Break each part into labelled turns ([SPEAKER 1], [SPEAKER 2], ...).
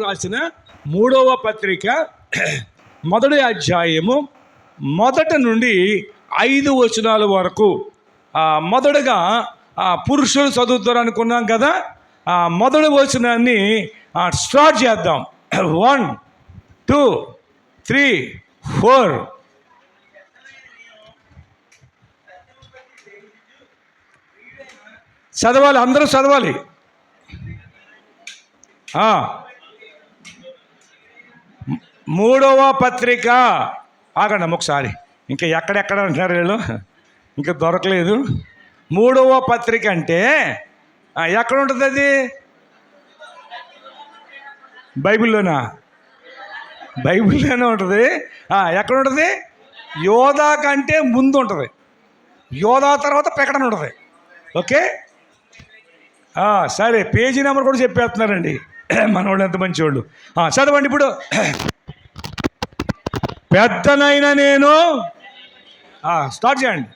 [SPEAKER 1] రాసిన 3వ పత్రిక మొదటి అధ్యాయము మొదటి నుండి 5 వచనాల వరకు. మొదటగా పురుషులు చదువుతారు అనుకున్నాం కదా. మొదటి వచనాన్ని స్టార్ట్ చేద్దాం. 1, 2, 3, 4. చదవాలి, అందరూ చదవాలి. మూడవ పత్రిక. ఆగండి ఒకసారి, ఇంకా ఎక్కడెక్కడ అంటున్నారు వీళ్ళు, ఇంకా దొరకలేదు. 3వ పత్రిక అంటే ఎక్కడ ఉంటుంది అది? బైబిల్లోనా? బైబిల్లోనే ఉంటుంది. ఎక్కడ ఉంటుంది? యోధా కంటే ముందు ఉంటుంది. యోధా తర్వాత ప్రకటన ఉంటుంది. ఓకే, సరే. పేజీ నెంబర్ కూడా చెప్పేస్తున్నారండి మన వాళ్ళు, ఎంత మంచి వాళ్ళు. చదవండి ఇప్పుడు. పెద్దనైనా నేను స్టార్ట్ చేయండి.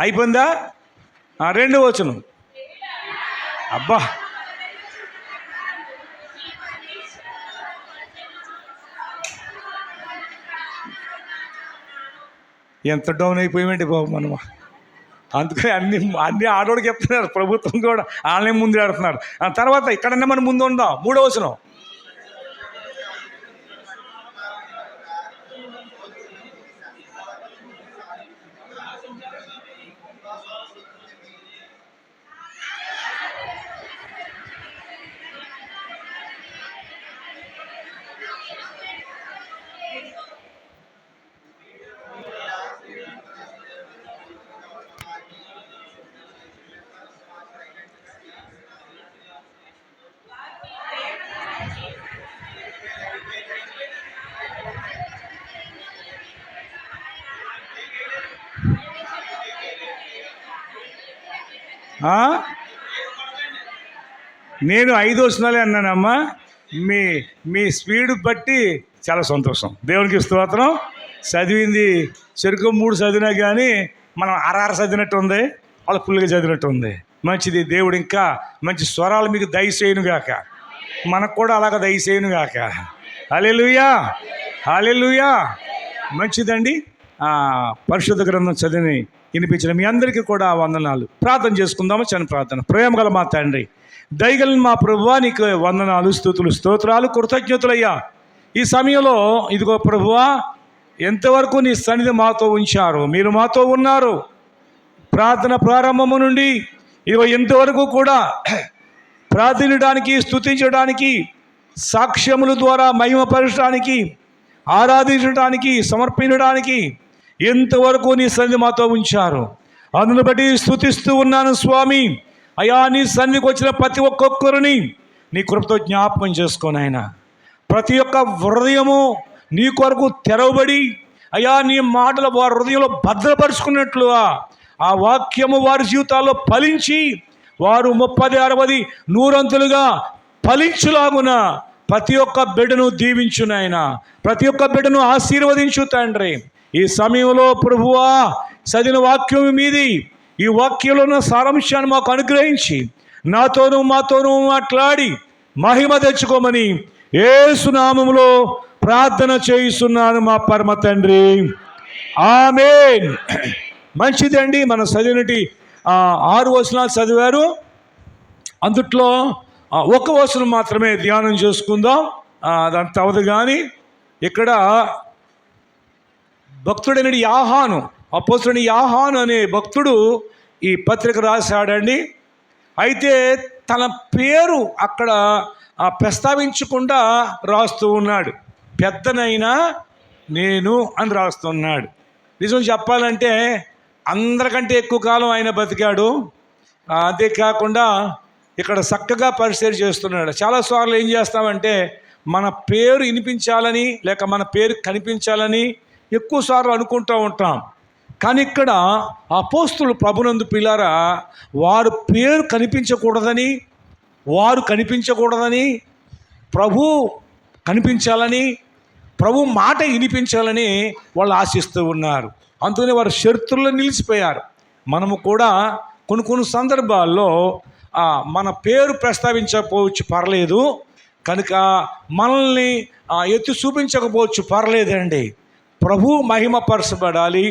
[SPEAKER 1] అయిపోయిందా? 2వ వచనం. అబ్బా, ఎంత డౌన్ అయిపోయామండి బాబు మనము. అందుకని అన్ని ఆడోడికి చెప్తున్నారు, ప్రభుత్వం కూడా వాళ్ళని ముందు ఆడుతున్నారు. తర్వాత ఇక్కడన్నా మనం ముందు ఉందాం. 3వ వచనం. నేను 5 వచనాలే అన్నానమ్మా. మీ స్పీడ్ బట్టి చాలా సంతోషం. దేవునికి స్తోత్రం. చదివింది చెరుకు 3 చదివినా కానీ మనం అర చదివినట్టు ఉంది, వాళ్ళ ఫుల్గా చదివినట్టు ఉంది. మంచిది. దేవుడు ఇంకా మంచి స్వరాలు మీకు దయచేయునుగాక, మనకు కూడా అలాగ దయచేయునుగాక. హల్లెలూయా, హల్లెలూయా. మంచిదండి. పరిశుద్ధ గ్రంథం చదివి వినిపించిన మీ అందరికీ కూడా వందనాలు. ప్రార్థన చేసుకుందాము. చిన్న ప్రార్థన. ప్రేమ గల మా తండ్రి, దయగలిగిన మా ప్రభువా, నీకు వందనాలు, స్తుతులు, స్తోత్రాలు, కృతజ్ఞతలయ్యా. ఈ సమయంలో ఇదిగో ప్రభువా, ఎంతవరకు నీ సన్నిధి మాతో ఉంచారు, మీరు మాతో ఉన్నారు. ప్రార్థన ప్రారంభము నుండి ఇదిగో ఎంతవరకు కూడా ప్రార్థించడానికి, స్తుతించడానికి, సాక్ష్యముల ద్వారా మహిమపరచడానికి, ఆరాధించడానికి, సమర్పించడానికి ఎంతవరకు నీ సన్నిధి మాతో ఉంచారు. అందును బట్టి స్తుతిస్తూ ఉన్నాను స్వామి. అయ్యా, నీ సన్నిధికి వచ్చిన ప్రతి ఒక్కొక్కరిని నీ కృపతో జ్ఞాపకం చేసుకోను ఆయన. ప్రతి ఒక్క హృదయము నీ కొరకు తెరవబడి, అయ్యా నీ మాటలు వారి హృదయంలో భద్రపరుచుకున్నట్లుగా ఆ వాక్యము వారి జీవితాల్లో ఫలించి వారు 30, 60, 100 ఫలించులాగున ప్రతి ఒక్క బిడ్డను దీవించు నాయన. ప్రతి ఒక్క బిడ్డను ఆశీర్వదించు తండ్రి. ఈ సమయంలో ప్రభువా, చదివిన వాక్యం మీది, ఈ వాక్యంలో ఉన్న సారాంశాన్ని మాకు అనుగ్రహించి నాతోనూ మాతోనూ మాట్లాడి మహిమ తెచ్చుకోమని యేసు నామములో ప్రార్థన చేయిస్తున్నాను మా పరమ తండ్రి. ఆమేన్. మంచిదండి. మనం చదివినటి 6 వచనాలు చదివారు. అందుట్లో 1 వచనం మాత్రమే ధ్యానం చేసుకుందాం. అదంతా అవదు. కానీ ఇక్కడ భక్తుడైన యాహాను, అపోస్తలుడైన యాహాను అనే భక్తుడు ఈ పత్రిక రాశాడండి. అయితే తన పేరు అక్కడ ప్రస్తావించకుండా రాస్తూ ఉన్నాడు. పెద్దనైనా నేను అని రాస్తున్నాడు. నిజం చెప్పాలంటే అందరికంటే ఎక్కువ కాలం ఆయన బతికాడు. అంతేకాకుండా ఇక్కడ చక్కగా పరిచయం చేస్తున్నాడు. చాలాసార్లు ఏం చేస్తామంటే మన పేరు వినిపించాలని, లేక మన పేరు కనిపించాలని ఎక్కువసార్లు అనుకుంటూ ఉంటాం. కానీ ఇక్కడ అపోస్తులు ప్రభునందు పిల్లారా, వారు పేరు కనిపించకూడదని, వారు కనిపించకూడదని, ప్రభు కనిపించాలని, ప్రభు మాట వినిపించాలని వాళ్ళు ఆశిస్తూ ఉన్నారు. అందుకని వారు షరతుల్లో నిలిచిపోయారు. మనము కూడా కొన్ని సందర్భాల్లో మన పేరు ప్రస్తావించకపోవచ్చు, పర్లేదు. కనుక మనల్ని ఎత్తి చూపించకపోవచ్చు, పర్లేదండి. ప్రభువు మహిమపరచబడాలి,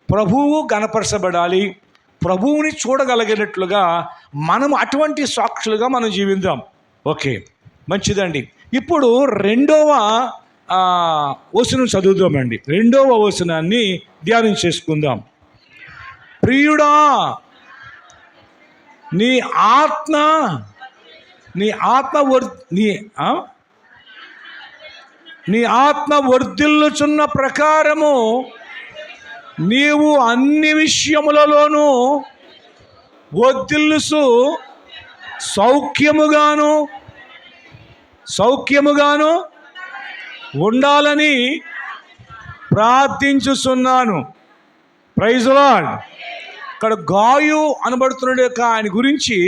[SPEAKER 1] ప్రభువు గణపరచబడాలి, ప్రభువుని చూడగలిగినట్లుగా మనం అటువంటి సాక్షులుగా మనం జీవిద్దాం. ఓకే, మంచిదండి. ఇప్పుడు రెండవ వచనం చదువుదామండి. రెండవ వచనాన్ని ధ్యానం చేసుకుందాం. ప్రియుడా, నీ ఆత్మ వర్ధిల్లుచున్న ప్రకారము నీవు అన్ని విషయములలోనూ వర్ధిల్లుచు సౌఖ్యముగాను ఉండాలని ప్రార్థించుచున్నాను. Praise lord. ఇక్కడ గాయు అనబడుతున్నాడు యొక్క ఆయన గురించి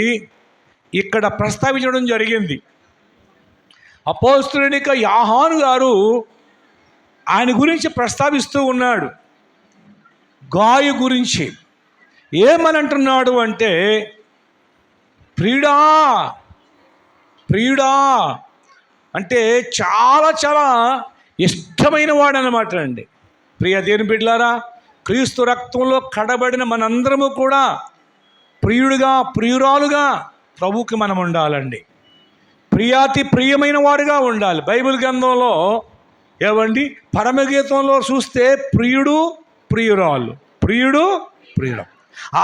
[SPEAKER 1] ఇక్కడ ప్రస్తావించడం జరిగింది. అపోస్తలుడైన యోహాను గారు ఆయన గురించి ప్రస్తావిస్తూ ఉన్నాడు. గాయు గురించి ఏమని అంటున్నాడు అంటే, ప్రియుడా అంటే చాలా చాలా ఇష్టమైన వాడు అన్నమాట అండి. ప్రియ దేవుని బిడ్డలారా, క్రీస్తు రక్తంలో కడబడిన మనందరము కూడా ప్రియురాలుగా ప్రభువుకి మనం ఉండాలండి. ప్రియాతి ప్రియమైన వారుగా ఉండాలి. బైబిల్ గ్రంథంలో ఏవండి, పరమగీతంలో చూస్తే ప్రియుడు ప్రియురాలు,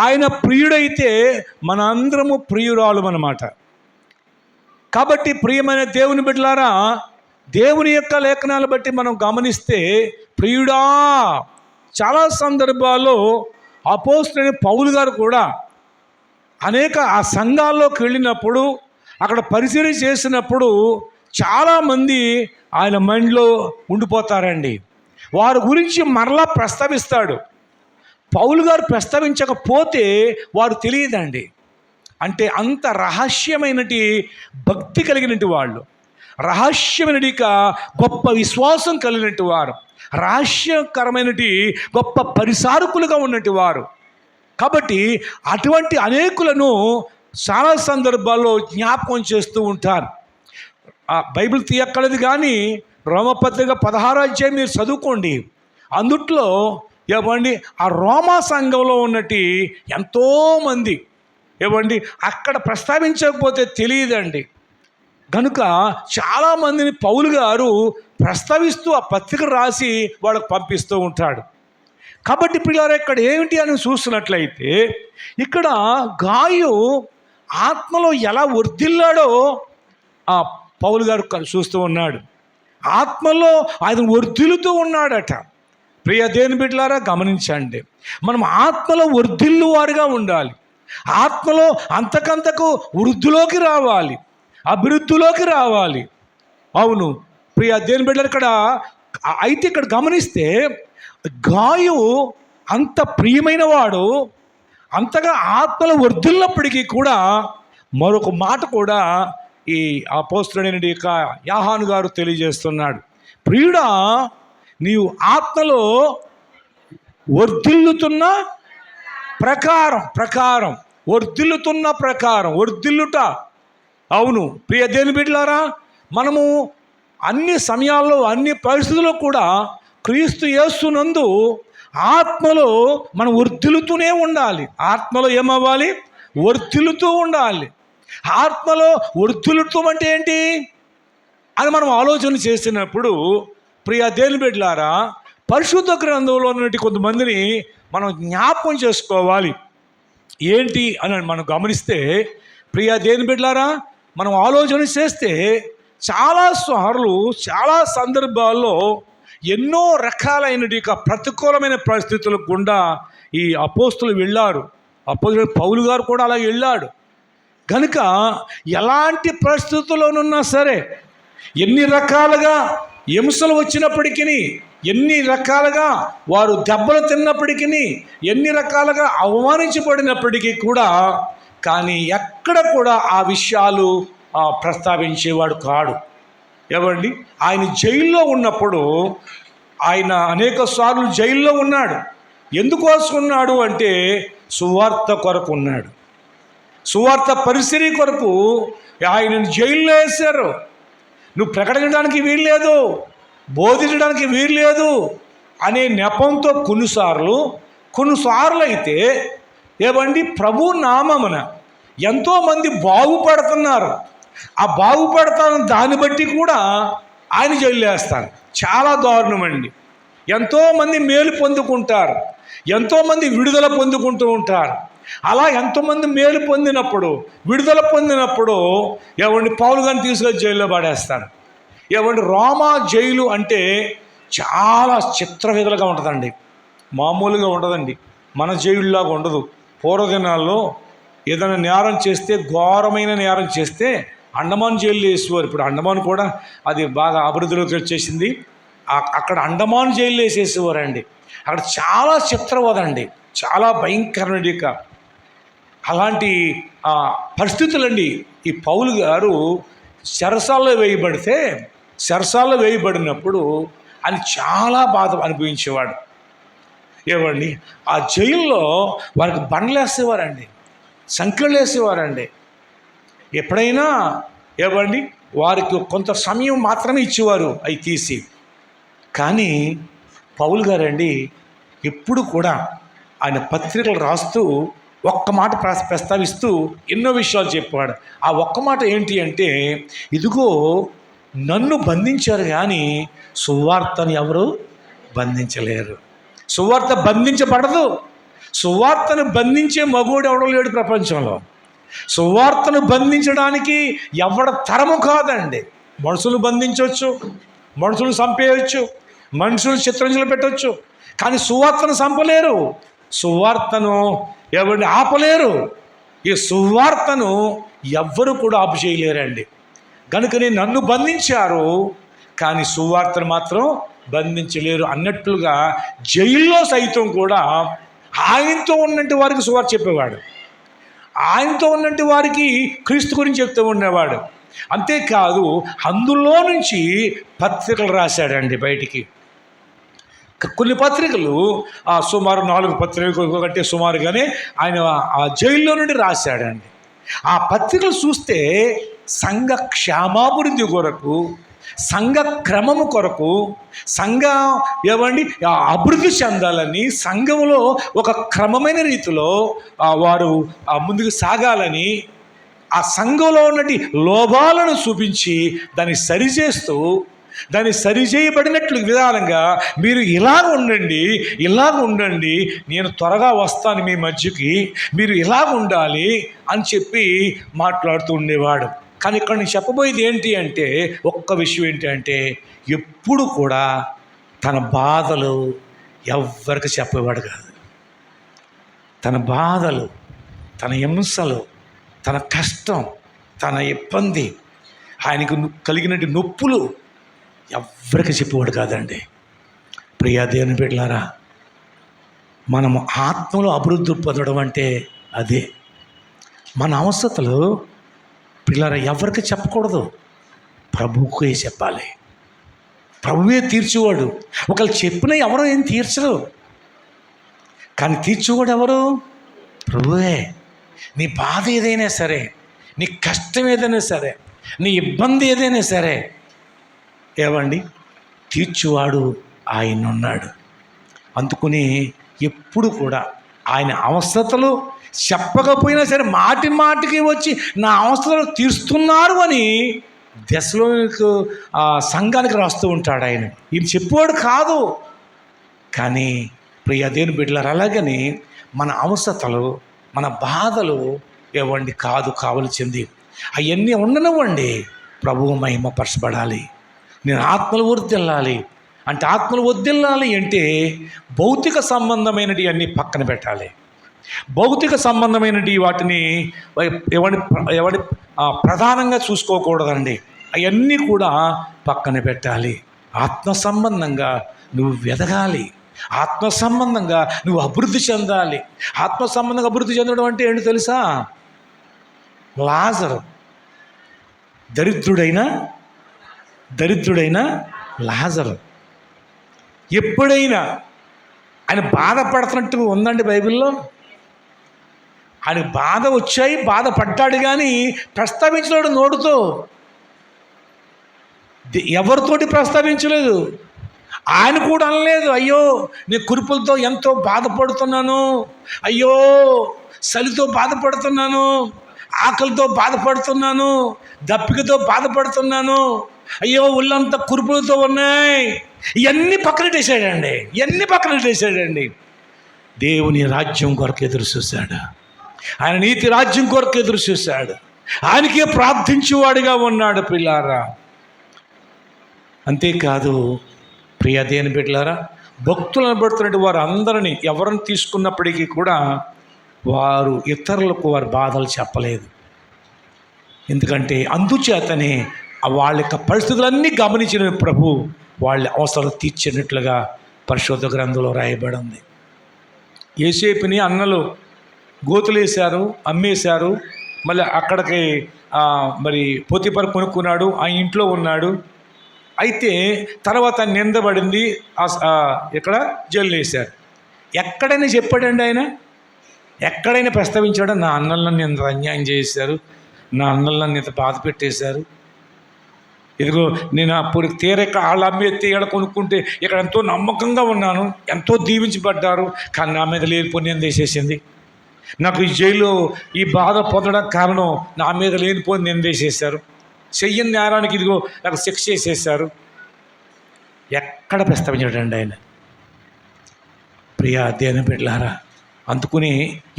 [SPEAKER 1] ఆయన ప్రియుడైతే మన అందరము ప్రియురాలు అన్నమాట. కాబట్టి ప్రియమైన దేవుని బిడ్డలారా, దేవుని యొక్క లేఖనాలు బట్టి మనం గమనిస్తే ప్రియుడా చాలా సందర్భాల్లో అపోస్తలుడైన పౌలు గారు కూడా అనేక ఆ సంఘాల్లోకి వెళ్ళినప్పుడు, అక్కడ పరిచర్య చేసినప్పుడు చాలామంది ఆయన మైండ్లో ఉండిపోతారండి. వారి గురించి మరలా ప్రస్తావిస్తాడు. పౌలు గారు ప్రస్తావించకపోతే వారు తెలియదండి. అంటే అంత రహస్యమైనటి భక్తి కలిగినట్టు వాళ్ళు, రహస్యమైనటిక గొప్ప విశ్వాసం కలిగినట్టు వారు, రహస్యకరమైనటి గొప్ప పరిసారకులుగా ఉన్నట్టు వారు. కాబట్టి అటువంటి అనేకులను చాలా సందర్భాల్లో జ్ఞాపకం చేస్తూ ఉంటారు. బైబిల్ తీయక్కడది కానీ రోమపత్రిక 16వ అధ్యాయం మీరు చదువుకోండి. అందుట్లో ఏమండి ఆ రోమా సంఘంలో ఉన్నటి ఎంతోమంది ఏమండి అక్కడ ప్రస్తావించకపోతే తెలియదండి. కనుక చాలామందిని పౌలు గారు ప్రస్తావిస్తూ ఆ పత్రిక రాసి వాళ్ళకు పంపిస్తూ ఉంటాడు. కాబట్టి పిల్లలు ఇక్కడ ఏమిటి అని చూస్తున్నట్లయితే, ఇక్కడ గాయు ఆత్మలో ఎలా వర్ధిల్లాడో ఆ పౌలు గారు చూస్తూ ఉన్నాడు. ఆత్మలో ఆయన వర్ధిల్లుతూ ఉన్నాడట. ప్రియ దేవుని బిడ్డలారా, గమనించండి, మనం ఆత్మలో వర్ధిల్లు వారుగా ఉండాలి. ఆత్మలో అంతకంతకు వృద్ధిలోకి రావాలి, అభివృద్ధిలోకి రావాలి. అవును ప్రియ దేవుని బిడ్డలు, ఇక్కడ గమనిస్తే గాయు అంత ప్రియమైన వాడు, అంతగా ఆత్మలో వర్ధిల్లినప్పటికీ కూడా మరొక మాట కూడా ఈ అపోస్తలుడైన యోహాను గారు తెలియజేస్తున్నాడు. ప్రియుడా, నీవు ఆత్మలో వర్ధిల్లుతున్న ప్రకారం వర్ధిల్లుట. అవును ప్రియ దేవుని బిడ్డలారా, మనము అన్ని సమయాల్లో అన్ని పరిస్థితుల్లో కూడా క్రీస్తు యేసునందు ఆత్మలో మనం వర్ధిల్లుతూనే ఉండాలి. ఆత్మలో ఏమవ్వాలి? వర్ధిల్లుతూ ఉండాలి. ఆత్మలో వర్ధిల్లుతూ అంటే ఏంటి అని మనం ఆలోచన చేసినప్పుడు ప్రియ దేవుని బిడ్డలారా, పరిశుద్ధ గ్రంథంలో ఉన్నటువంటి కొంతమందిని మనం జ్ఞాపకం చేసుకోవాలి. ఏంటి అని మనం గమనిస్తే ప్రియ దేవుని బిడ్డలారా, మనం ఆలోచన చేస్తే చాలాసార్లు చాలా సందర్భాల్లో ఎన్నో రకాలైనటువంటి ప్రతికూలమైన పరిస్థితుల గుండా ఈ అపోస్తులు వెళ్ళారు. అపోస్తులు పౌలు గారు కూడా అలా వెళ్ళాడు. కనుక ఎలాంటి పరిస్థితుల్లోనున్నా సరే, ఎన్ని రకాలుగా హింసలు వచ్చినప్పటికీ, ఎన్ని రకాలుగా వారు దెబ్బలు తిన్నప్పటికీ, ఎన్ని రకాలుగా అవమానించబడినప్పటికీ కూడా, కానీ ఎక్కడ కూడా ఆ విషయాలు ప్రస్తావించేవాడు కాడు. ఏమండి, ఆయన జైల్లో ఉన్నప్పుడు, ఆయన అనేక సార్లు జైల్లో ఉన్నాడు. ఎందుకోసమున్నాడు అంటే సువార్త కొరకు ఉన్నాడు. సువార్త పరిసరి కొరకు ఆయనను జైల్లో వేశారు. నువ్వు ప్రకటించడానికి వీల్లేదు, బోధించడానికి వీల్లేదు అనే నెపంతో కొన్నిసార్లు అయితే ఏమండి ప్రభు నామమున ఎంతోమంది బాగుపడుతున్నారు. ఆ బాగుపడతాను దాన్ని బట్టి కూడా ఆయన జైలు వేస్తారు. చాలా దారుణమండి. ఎంతోమంది మేలు పొందుకుంటారు, ఎంతోమంది విడుదల పొందుకుంటూ ఉంటారు. అలా ఎంతోమంది మేలు పొందినప్పుడు, విడుదల పొందినప్పుడు ఏమండి పౌలు గారిని తీసుకొని జైల్లో పడేస్తారు. ఏమండి రోమా జైలు అంటే చాలా చిత్రవిధలుగా ఉంటుందండి, మామూలుగా ఉండదండి. మన జైలులాగా ఉండదు. పూర్వదినాల్లో ఏదైనా నేరం చేస్తే, ఘోరమైన నేరం చేస్తే అండమాన్ జైల్లో వేసేవారు. ఇప్పుడు అండమాన్ కూడా అది బాగా అభివృద్ధిలోకి వచ్చేసింది. అక్కడ అండమాన్ జైల్లో వేసేసేవారండి. అక్కడ చాలా చిత్రవదండి, చాలా భయంకరమైన అలాంటి పరిస్థితులండి. ఈ పౌలు గారు చెరసాల్లో వేయబడినప్పుడు ఆయన చాలా బాధ అనుభవించేవాడు. ఏమండి ఆ జైల్లో వారికి బండ్లు వేసేవారండి, సంఖ్యలు వేసేవారండి. ఎప్పుడైనా ఏమండి వారికి కొంత సమయం మాత్రమే ఇచ్చేవారు అవి తీసి. కానీ పౌలు గారండి ఎప్పుడు కూడా ఆయన పత్రికలు రాస్తూ ఒక్క మాట ప్రస్తావిస్తూ ఎన్నో విషయాలు చెప్పాడు. ఆ ఒక్క మాట ఏంటి అంటే, ఇదిగో నన్ను బంధించారు కానీ సువార్తను ఎవరు బంధించలేరు. సువార్త బంధించబడదు. సువార్తను బంధించే మగోడు ఎవడో లేడు ప్రపంచంలో. సువార్తను బంధించడానికి ఎవడ తరము కాదండి. మనుషులు బంధించవచ్చు, మనుషులు చంపేయచ్చు, మనుషులు చిత్రంజలు పెట్టవచ్చు, కానీ సువార్తను చంపలేరు, సువార్తను ఎవరిని ఆపలేరు. ఈ సువార్తను ఎవ్వరు కూడా ఆపు చేయలేరండి. కనుకనే నన్ను బంధించారు కానీ సువార్తను మాత్రం బంధించలేరు అన్నట్లుగా జైల్లో సైతం కూడా ఆయనతో ఉన్నట్టు వారికి సువార్త చెప్పేవాడు, ఆయనతో ఉన్నట్టు వారికి క్రీస్తు గురించి చెప్తూ ఉండేవాడు. అంతేకాదు అందులో నుంచి పత్రికలు రాశాడండి బయటికి. కొన్ని పత్రికలు సుమారు 4 పత్రికలు కంటే సుమారుగానే ఆయన ఆ జైల్లో నుండి రాశాడండి. ఆ పత్రికలు చూస్తే సంఘ క్షేమాభివృద్ధి కొరకు, సంఘ క్రమము కొరకు, సంఘం ఏమండి అభివృద్ధి చెందాలని, సంఘంలో ఒక క్రమమైన రీతిలో వారు ముందుకు సాగాలని, ఆ సంఘంలో ఉన్నటి లోపాలను చూపించి దాన్ని సరిచేస్తూ, దాన్ని సరిచేయబడినట్లు విధానంగా మీరు ఇలాగ ఉండండి, నేను త్వరగా వస్తాను మీ మధ్యకి, మీరు ఇలాగ ఉండాలి అని చెప్పి మాట్లాడుతూ ఉండేవాడు. కానీ ఇక్కడ నేను చెప్పబోయేది ఏంటి అంటే, ఒక్క విషయం ఏంటి అంటే, ఎప్పుడు కూడా తన బాధలు ఎవ్వరికి చెప్పేవాడు కాదు. తన బాధలు, తన హింసలు, తన కష్టం, తన ఇబ్బంది, ఆయనకు కలిగినటువంటి నొప్పులు ఎవ్వరికి చెప్పేవాడు కాదండి. ప్రియా దేవుని బిడ్డలారా, మనము ఆత్మలో అభివృద్ధి పొందడం అంటే అదే. మన అవసరతలు పిల్లరా ఎవరికి చెప్పకూడదు, ప్రభువుకే చెప్పాలి. ప్రభువే తీర్చేవాడు. ఒకళ్ళు చెప్పినా ఎవరో ఏం తీర్చరు, కానీ తీర్చేవాడు ఎవరు? ప్రభువే. నీ బాధ ఏదైనా సరే, నీ కష్టం ఏదైనా సరే, నీ ఇబ్బంది ఏదైనా సరే ఏమండి తీర్చువాడు ఆయన ఉన్నాడు. అందుకని ఎప్పుడు కూడా ఆయన అవసరతలు చెప్పకపోయినా సరే మాటి మాటికి వచ్చి నా అవసరాలు తీరుస్తున్నారు అని దశలోనికు సంఘానికి రాస్తూ ఉంటాడు. ఆయన ఇది చెప్పేవాడు కాదు. కానీ ప్రియ దేవుని బిడ్డలారా, అలాగని మన అవసరతలు, మన బాధలు ఏవండి కావలసింది అవన్నీ ఉండనివ్వండి. ప్రభువు మహిమపరచబడాలి. నేను ఆత్మలు వర్ధిల్లాలి అంటే, ఆత్మలు వర్ధిల్లాలి అంటే భౌతిక సంబంధమైనవి అన్నీ పక్కన పెట్టాలి. భౌతిక సంబంధమైనవి వాటిని ఎవరి ప్రధానంగా చూసుకోకూడదండి. అవన్నీ కూడా పక్కన పెట్టాలి. ఆత్మ సంబంధంగా నువ్వు ఎదగాలి, ఆత్మ సంబంధంగా నువ్వు అభివృద్ధి చెందాలి. ఆత్మ సంబంధంగా అభివృద్ధి చెందడం అంటే ఏంటి తెలుసా? లాజరు, దరిద్రుడైన లాజరు ఎప్పుడైనా ఆయన బాధపడుతున్నట్టు ఉందండి బైబిల్లో. ఆయన బాధ వచ్చాయి, బాధపడ్డాడు, కానీ ప్రస్తావించినాడు నోడుతో. ఎవరితోటి ప్రస్తావించలేదు. ఆయన కూడా అనలేదు, అయ్యో నేను కురుపులతో ఎంతో బాధపడుతున్నాను, అయ్యో చలితో బాధపడుతున్నాను, ఆకలితో బాధపడుతున్నాను, దప్పికతో బాధపడుతున్నాను, అయ్యో ఒళ్ళంతా కురుపులతో ఉన్నాయి, ఇవన్నీ పక్కన పెట్టేశాడండి. దేవుని రాజ్యం కొరకు ఎదురు చూశాడు. ఆయన నీతి రాజ్యం కొరకు ఎదురు చూశాడు. ఆయనకే ప్రార్థించేవాడిగా ఉన్నాడు పిల్లారా. అంతేకాదు ప్రియ దేవుని బిడ్డలారా, భక్తులు అనబడుతున్నట్టు వారు అందరినీ ఎవరిని తీసుకున్నప్పటికీ కూడా వారు ఇతరులకు వారి బాధలు చెప్పలేదు. ఎందుకంటే అందుచేతనే వాళ్ళ యొక్క పరిస్థితులన్నీ గమనించిన ప్రభు వాళ్ళ అవసరాలు తీర్చినట్లుగా పరిశుద్ధ గ్రంథంలో రాయబడి ఉంది. యోసేపుని అన్నలు గోతులేశారు, అమ్మేశారు. మళ్ళీ అక్కడికి మరి పోతీఫరు కొనుక్కున్నాడు, ఆ ఇంట్లో ఉన్నాడు. అయితే తర్వాత నిందబడింది, ఇక్కడ జైలు వేశారు. ఎక్కడైనా చెప్పాడండి ఆయన? ఎక్కడైనా ప్రస్తావించాడు, నా అన్నలను ఇంత అన్యాయం చేశారు, నా అన్నలను ఇంత బాధ పెట్టేశారు, ఇదిగో నేను అప్పుడు తీరక వాళ్ళ అమ్మేస్తే ఇక్కడ కొనుక్కుంటే ఇక్కడ ఎంతో నమ్మకంగా ఉన్నాను, ఎంతో దీవించబడ్డారు, కానీ నా మీద లేనిపోయి నింద వేసేసింది, నాకు ఈ జైలు ఈ బాధ పొందడానికి కారణం నా మీద లేనిపోయి నింద వేసేశారు, చెయ్యని నేరానికి ఇదిగో నాకు శిక్ష చేసేసారు. ఎక్కడ ప్రస్తావించాడండి ఆయన? ప్రియా దేవుని బిడ్డలారా, అందుకుని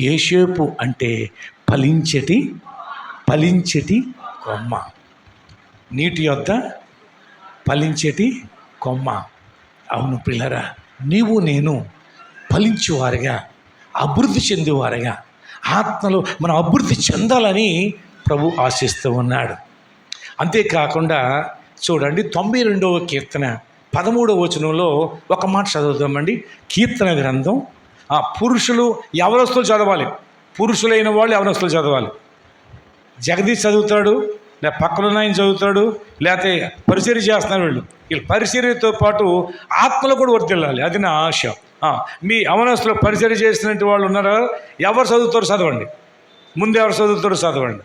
[SPEAKER 1] యోసేపు అంటే ఫలించేటి కొమ్మ, నీటి యొద్ద ఫలించేటి కొమ్మ. అవును పిల్లరా, నీవు నేను ఫలించేవారుగా, అభివృద్ధి చెందేవారుగా, ఆత్మలో మనం అభివృద్ధి చెందాలని ప్రభు ఆశిస్తూ ఉన్నాడు. అంతేకాకుండా చూడండి, 92వ కీర్తన 13వ వచనంలో ఒక మాట చదువుదామండి. కీర్తన గ్రంథం పురుషులు యవనస్తులు చదవాలి, పురుషులైన వాళ్ళు యవనస్తులు చదవాలి. జగదీష్ చదువుతాడు, లేదా పక్కన ఆయన చదువుతాడు, లేకపోతే పరిచర్య చేస్తున్నారు వీళ్ళు పరిచర్యతో పాటు ఆత్మలు కూడా వర్తిల్లాలి, అది నా ఆశ. మీ యవనస్తులు పరిచర్య చేసినట్టు వాళ్ళు ఉన్నారా? ఎవరు చదువుతారో చదవండి, ముందు ఎవరు చదువుతారో చదవండి.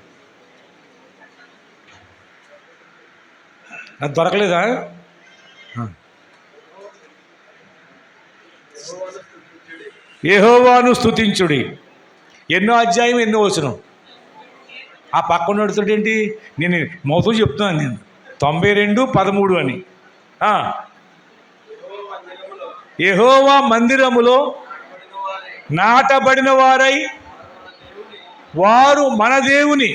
[SPEAKER 1] నాకు దొరకలేదా? యెహోవాను స్తుతించుడి. ఎన్నో అధ్యాయం, ఎన్నో వచనం. ఆ పక్కన నడుతుంటేంటి, నేను మౌతం చెప్తున్నాను, నేను 92:13 అని. యెహోవా మందిరములో నాటబడిన వారై వారు మన దేవుని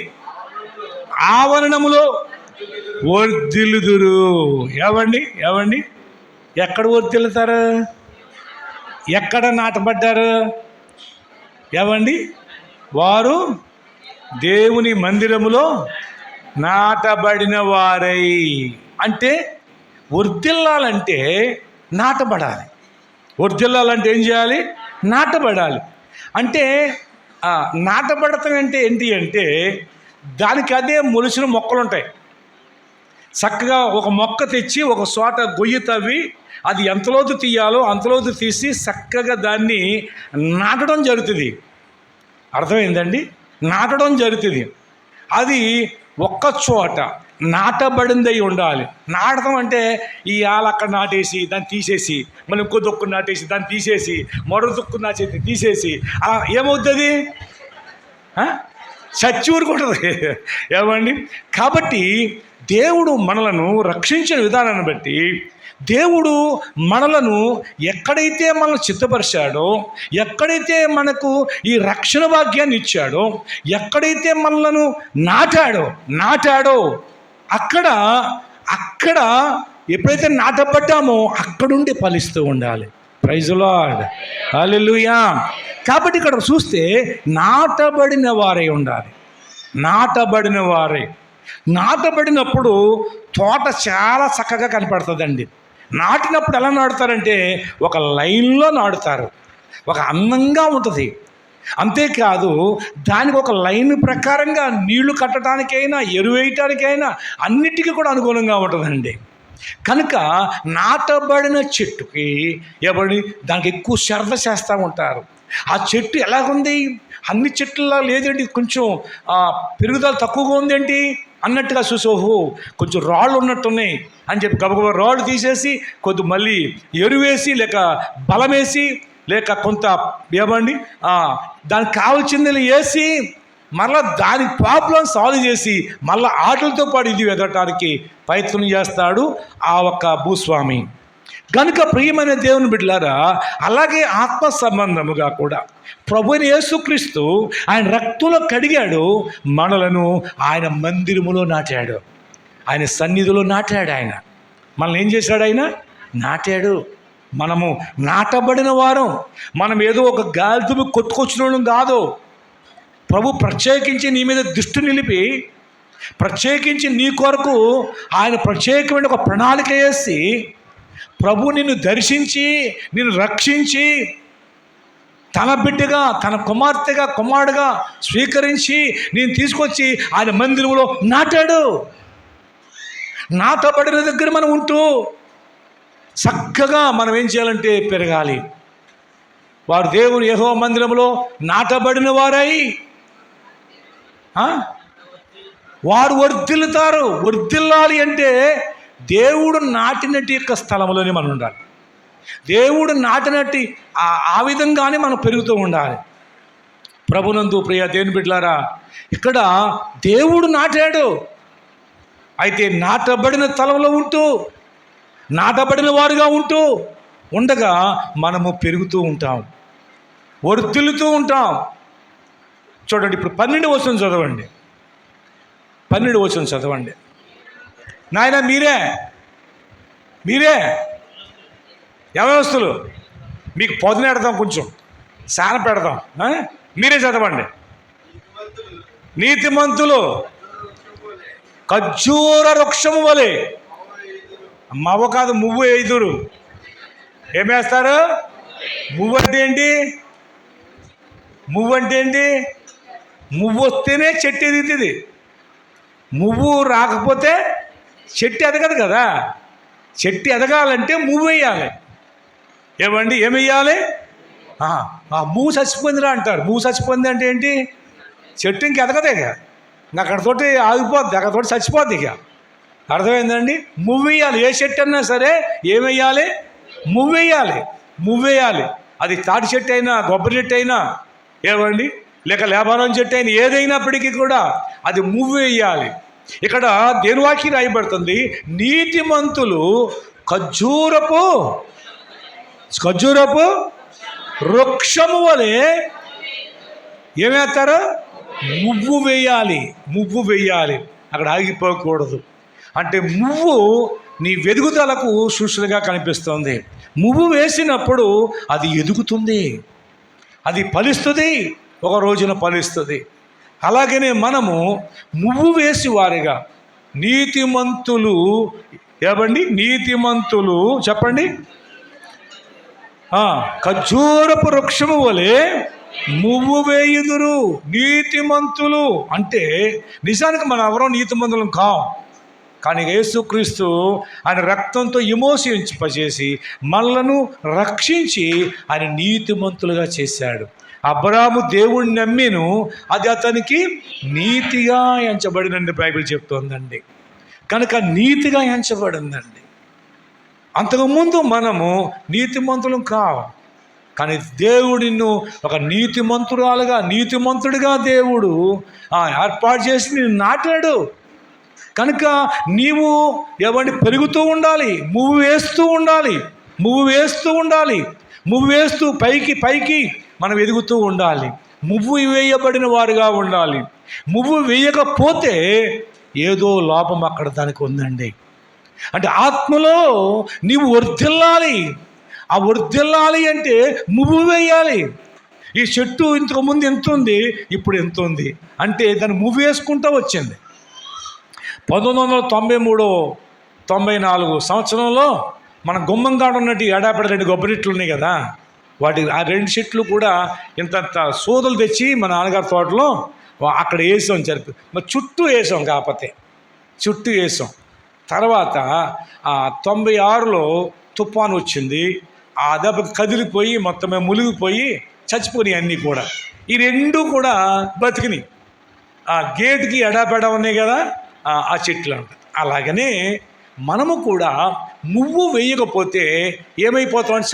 [SPEAKER 1] ఆవరణములో వర్ధిల్లుదురు. ఏవండి ఎక్కడ వర్ధిల్లుతారు? ఎక్కడ నాటబడ్డారు? ఏవండి? వారు దేవుని మందిరములో నాటబడిన వారై. అంటే వర్ధిల్లాలంటే నాటబడాలి. వర్ధిల్లాలంటే ఏం చేయాలి? నాటబడాలి. అంటే నాటబడటం అంటే ఏంటి అంటే, దానికి అదే మొలిచిన మొక్కలు ఉంటాయి. చక్కగా ఒక మొక్క తెచ్చి ఒక చోట గొయ్యి తవ్వి అది ఎంతలోతు తీయాలో అంతలోతు తీసి చక్కగా దాన్ని నాటడం జరుగుతుంది. అర్థమైందండి? నాటడం జరుగుతుంది. అది ఒక్క చోట నాటబడింది అయి ఉండాలి. నాటడం అంటే ఈ ఆలు అక్కడ నాటేసి దాన్ని తీసేసి, మళ్ళీ ఇంకో దుక్కు నాటేసి దాన్ని తీసేసి, మరో దుక్కు నాటేసి తీసేసి అలా ఏమవుతుంది? చచ్చూరుకుంటుంది. ఏమండి? కాబట్టి దేవుడు మనలను రక్షించిన విధానాన్ని బట్టి, దేవుడు మనలను ఎక్కడైతే మనల్ని చిత్తపరిచాడో, ఎక్కడైతే మనకు ఈ రక్షణ భాగ్యాన్ని ఇచ్చాడో, ఎక్కడైతే మనలను నాటాడో అక్కడ ఎప్పుడైతే నాటబడ్డామో అక్కడుండి ఫలిస్తూ ఉండాలి. ప్రైజ్ లార్డ్, హల్లెలూయా. కాబట్టి ఇక్కడ చూస్తే నాటబడిన వారై ఉండాలి. నాటబడినప్పుడు తోట చాలా చక్కగా కనపడుతుందండి. నాటినప్పుడు ఎలా నాటుతారంటే ఒక లైన్లో నాటుతారు, ఒక అందంగా ఉంటుంది. అంతేకాదు దానికి ఒక లైన్ ప్రకారంగా నీళ్లు కట్టడానికైనా, ఎరువు వేయటానికైనా అన్నిటికీ కూడా అనుగుణంగా ఉంటుందండి. కనుక నాటబడిన చెట్టుకి ఎవరి దానికి ఎక్కువ శ్రద్ధ చేస్తూ ఉంటారు. ఆ చెట్టు ఎలాగుంది, అన్ని చెట్లలా లేదండి, కొంచెం పెరుగుదల తక్కువగా ఉందేంటి అన్నట్టుగా చూసి, ఓహో కొంచెం రాళ్ళు ఉన్నట్టున్నాయి అని చెప్పి గబగబా రాళ్ళు తీసేసి కొద్ది మళ్ళీ ఎరువేసి లేక బలం వేసి లేక కొంత ఏమండి దానికి కావాల్సింది వేసి మళ్ళీ దాని ప్రాబ్లం సాల్వ్ చేసి మళ్ళీ ఆటలతో పాటు ఇది ఎదగటానికి ప్రయత్నం చేస్తాడు ఆ ఒక్క భూస్వామి. కనుక ప్రియమైన దేవుని బిడ్డలారా, అలాగే ఆత్మ సంబంధముగా కూడా ప్రభువైన యేసుక్రీస్తు ఆయన రక్తంలో కడిగాడు, మనలను ఆయన మందిరములో నాటాడు, ఆయన సన్నిధిలో నాటాడు. ఆయన మనల్ని ఏం చేశాడు? ఆయన నాటాడు. మనము నాటబడిన వారం. మనం ఏదో ఒక గాలిదుమ్ము కొట్టుకొచ్చిన కాదు. ప్రభు ప్రత్యేకించి నీ మీద దృష్టి నిలిపి ప్రత్యేకించి నీ కొరకు ఆయన ప్రత్యేకమైన ఒక ప్రణాళిక వేసి ప్రభు నిన్ను దర్శించి నిన్ను రక్షించి తన బిడ్డగా తన కుమార్తెగా కుమారుడుగా స్వీకరించి నేను తీసుకొచ్చి ఆయన మందిరంలో నాటాడు. నాటబడిన దగ్గర మనం ఉంటూ చక్కగా మనం ఏం చేయాలంటే పెరగాలి. వారు దేవుని యెహోవా మందిరంలో నాటబడిన వారై వారు వర్ధిల్లుతారు. వర్ధిల్లాలి అంటే దేవుడు నాటినట్టు యొక్క స్థలంలోనే మనం ఉండాలి. దేవుడు నాటినట్టు ఆ విధంగానే మనం పెరుగుతూ ఉండాలి. ప్రభునందు ప్రియ దేవుని బిడ్డలారా, ఇక్కడ దేవుడు నాటాడు. అయితే నాటబడిన స్థలంలో ఉంటూ నాటబడిన వారుగా ఉంటూ ఉండగా మనము పెరుగుతూ ఉంటాం, వర్ధిల్లుతూ ఉంటాం. చూడండి, ఇప్పుడు 12వ వచనం చదవండి. 12వ వచనం చదవండి. నాయన మీరే యవనస్తులు, మీకు పొదన పెడతాం, కొంచెం సాన పెడతాం, మీరే చదవండి. నీతిమంతులు ఖర్జూర వృక్షము వలె, మవ్వ కాదు మువ్వు ఎదురు. ఏమేస్తారు? మువ్వు అంటే ఏంటి? మువ్వు అంటే ఏంటి? మువ్వు వస్తేనే చెట్టు ఎదుగుతుంది. మువ్వు రాకపోతే చెట్టు ఎదగదు కదా. చెట్టు ఎదగాలంటే మువ్వు వేయాలి. ఏమండి, ఏమెయ్యాలి? మువ్వు చచ్చిపోయిందిరా అంటారు. మువ్వు చచ్చిపోయింది అంటే ఏంటి? చెట్టు ఇంక ఎదగదే ఇక, అక్కడతోటి ఆగిపోద్ది, అక్కడతోటి చచ్చిపోద్ది ఇక. అర్థమైందండి? మువ్వు వేయాలి. ఏ చెట్టు అన్నా సరే ఏమెయ్యాలి? మువ్వు వేయాలి. మువ్వు వేయాలి. అది తాటి చెట్టు అయినా కొబ్బరి చెట్టు అయినా ఏమండి లేక లేబానం చెట్టు అయినా ఏదైనప్పటికీ కూడా అది మువ్వు వేయాలి. ఇక్కడ దేని వాక్యం రాయబడుతుంది? నీతిమంతులు ఖర్జూరపు వృక్షము వలె ఏమేస్తారు? మువ్వు వేయాలి. మువ్వు వేయాలి. అక్కడ ఆగిపోకూడదు. అంటే మువ్వు నీ వెదుగుదలకు సూచనగా కనిపిస్తుంది. మువ్వు వేసినప్పుడు అది ఎదుగుతుంది, అది ఫలిస్తుంది, ఒక రోజున ఫలిస్తుంది. అలాగనే మనము మువ్వు వేసి వారిగా నీతిమంతులు ఏమండి? నీతిమంతులు చెప్పండి. ఖర్జూరపు వృక్షము వలె మువ్వు వేయుదురు. నీతిమంతులు అంటే నిజానికి మనం ఎవరో నీతిమంతులం కాం, కానీ యేసుక్రీస్తు ఆయన రక్తంతో విమోచింపజేసి మనలను రక్షించి ఆయన నీతిమంతులుగా చేశాడు. అబ్రాహాము దేవుడిని నమ్మిను, అది అతనికి నీతిగా ఎంచబడినండి బైబిల్ చెప్తోందండి. కనుక నీతిగా ఎంచబడిందండి. అంతకుముందు మనము నీతిమంతులం కావు, కానీ దేవుడు నిన్ను ఒక నీతిమంతురాలుగా నీతిమంతుడిగా దేవుడు ఏర్పాటు చేసి నిన్ను నాటాడు. కనుక నీవు ఎవరిని పెరుగుతూ ఉండాలి, మువ్వు వేస్తూ ఉండాలి, మువ్వు వేస్తూ ఉండాలి, మువ్వు వేస్తూ పైకి మనం ఎదుగుతూ ఉండాలి. మువ్వు వేయబడిన వారుగా ఉండాలి. మువ్వు వేయకపోతే ఏదో లోపం అక్కడ దానికి ఉందండి. అంటే ఆత్మలో నీవు వర్ధిల్లాలి. ఆ వర్ధిల్లాలి అంటే మువ్వు వేయాలి. ఈ చెట్టు ఇంతకుముందు ఎంత ఉంది, ఇప్పుడు ఎంత ఉంది అంటే దాన్ని మువ్వు వేసుకుంటూ వచ్చింది. 1993-94 సంవత్సరంలో మన గుమ్మంగాడ ఉన్నట్టు ఎడాపెడ 2 కొబ్బరి చెట్లు ఉన్నాయి కదా, వాటి ఆ 2 చెట్లు కూడా ఇంతంత సోదులు తెచ్చి మన నాన్నగారి తోటలో అక్కడ వేసాం. మరి చుట్టూ వేసాం, కాకపోతే చుట్టూ వేసాం. తర్వాత 96లో తుఫాను వచ్చింది. ఆ దెబ్బకి కదిలిపోయి మొత్తమే మునిగిపోయి చచ్చిపోయినాయి అన్నీ కూడా. ఈ రెండు కూడా బతికినాయి. ఆ గేటుకి ఎడాపెడా ఉన్నాయి కదా ఆ చెట్లు అంట. అలాగనే మనము కూడా మువ్వు వేయకపోతే ఏమైపోతాం అంటే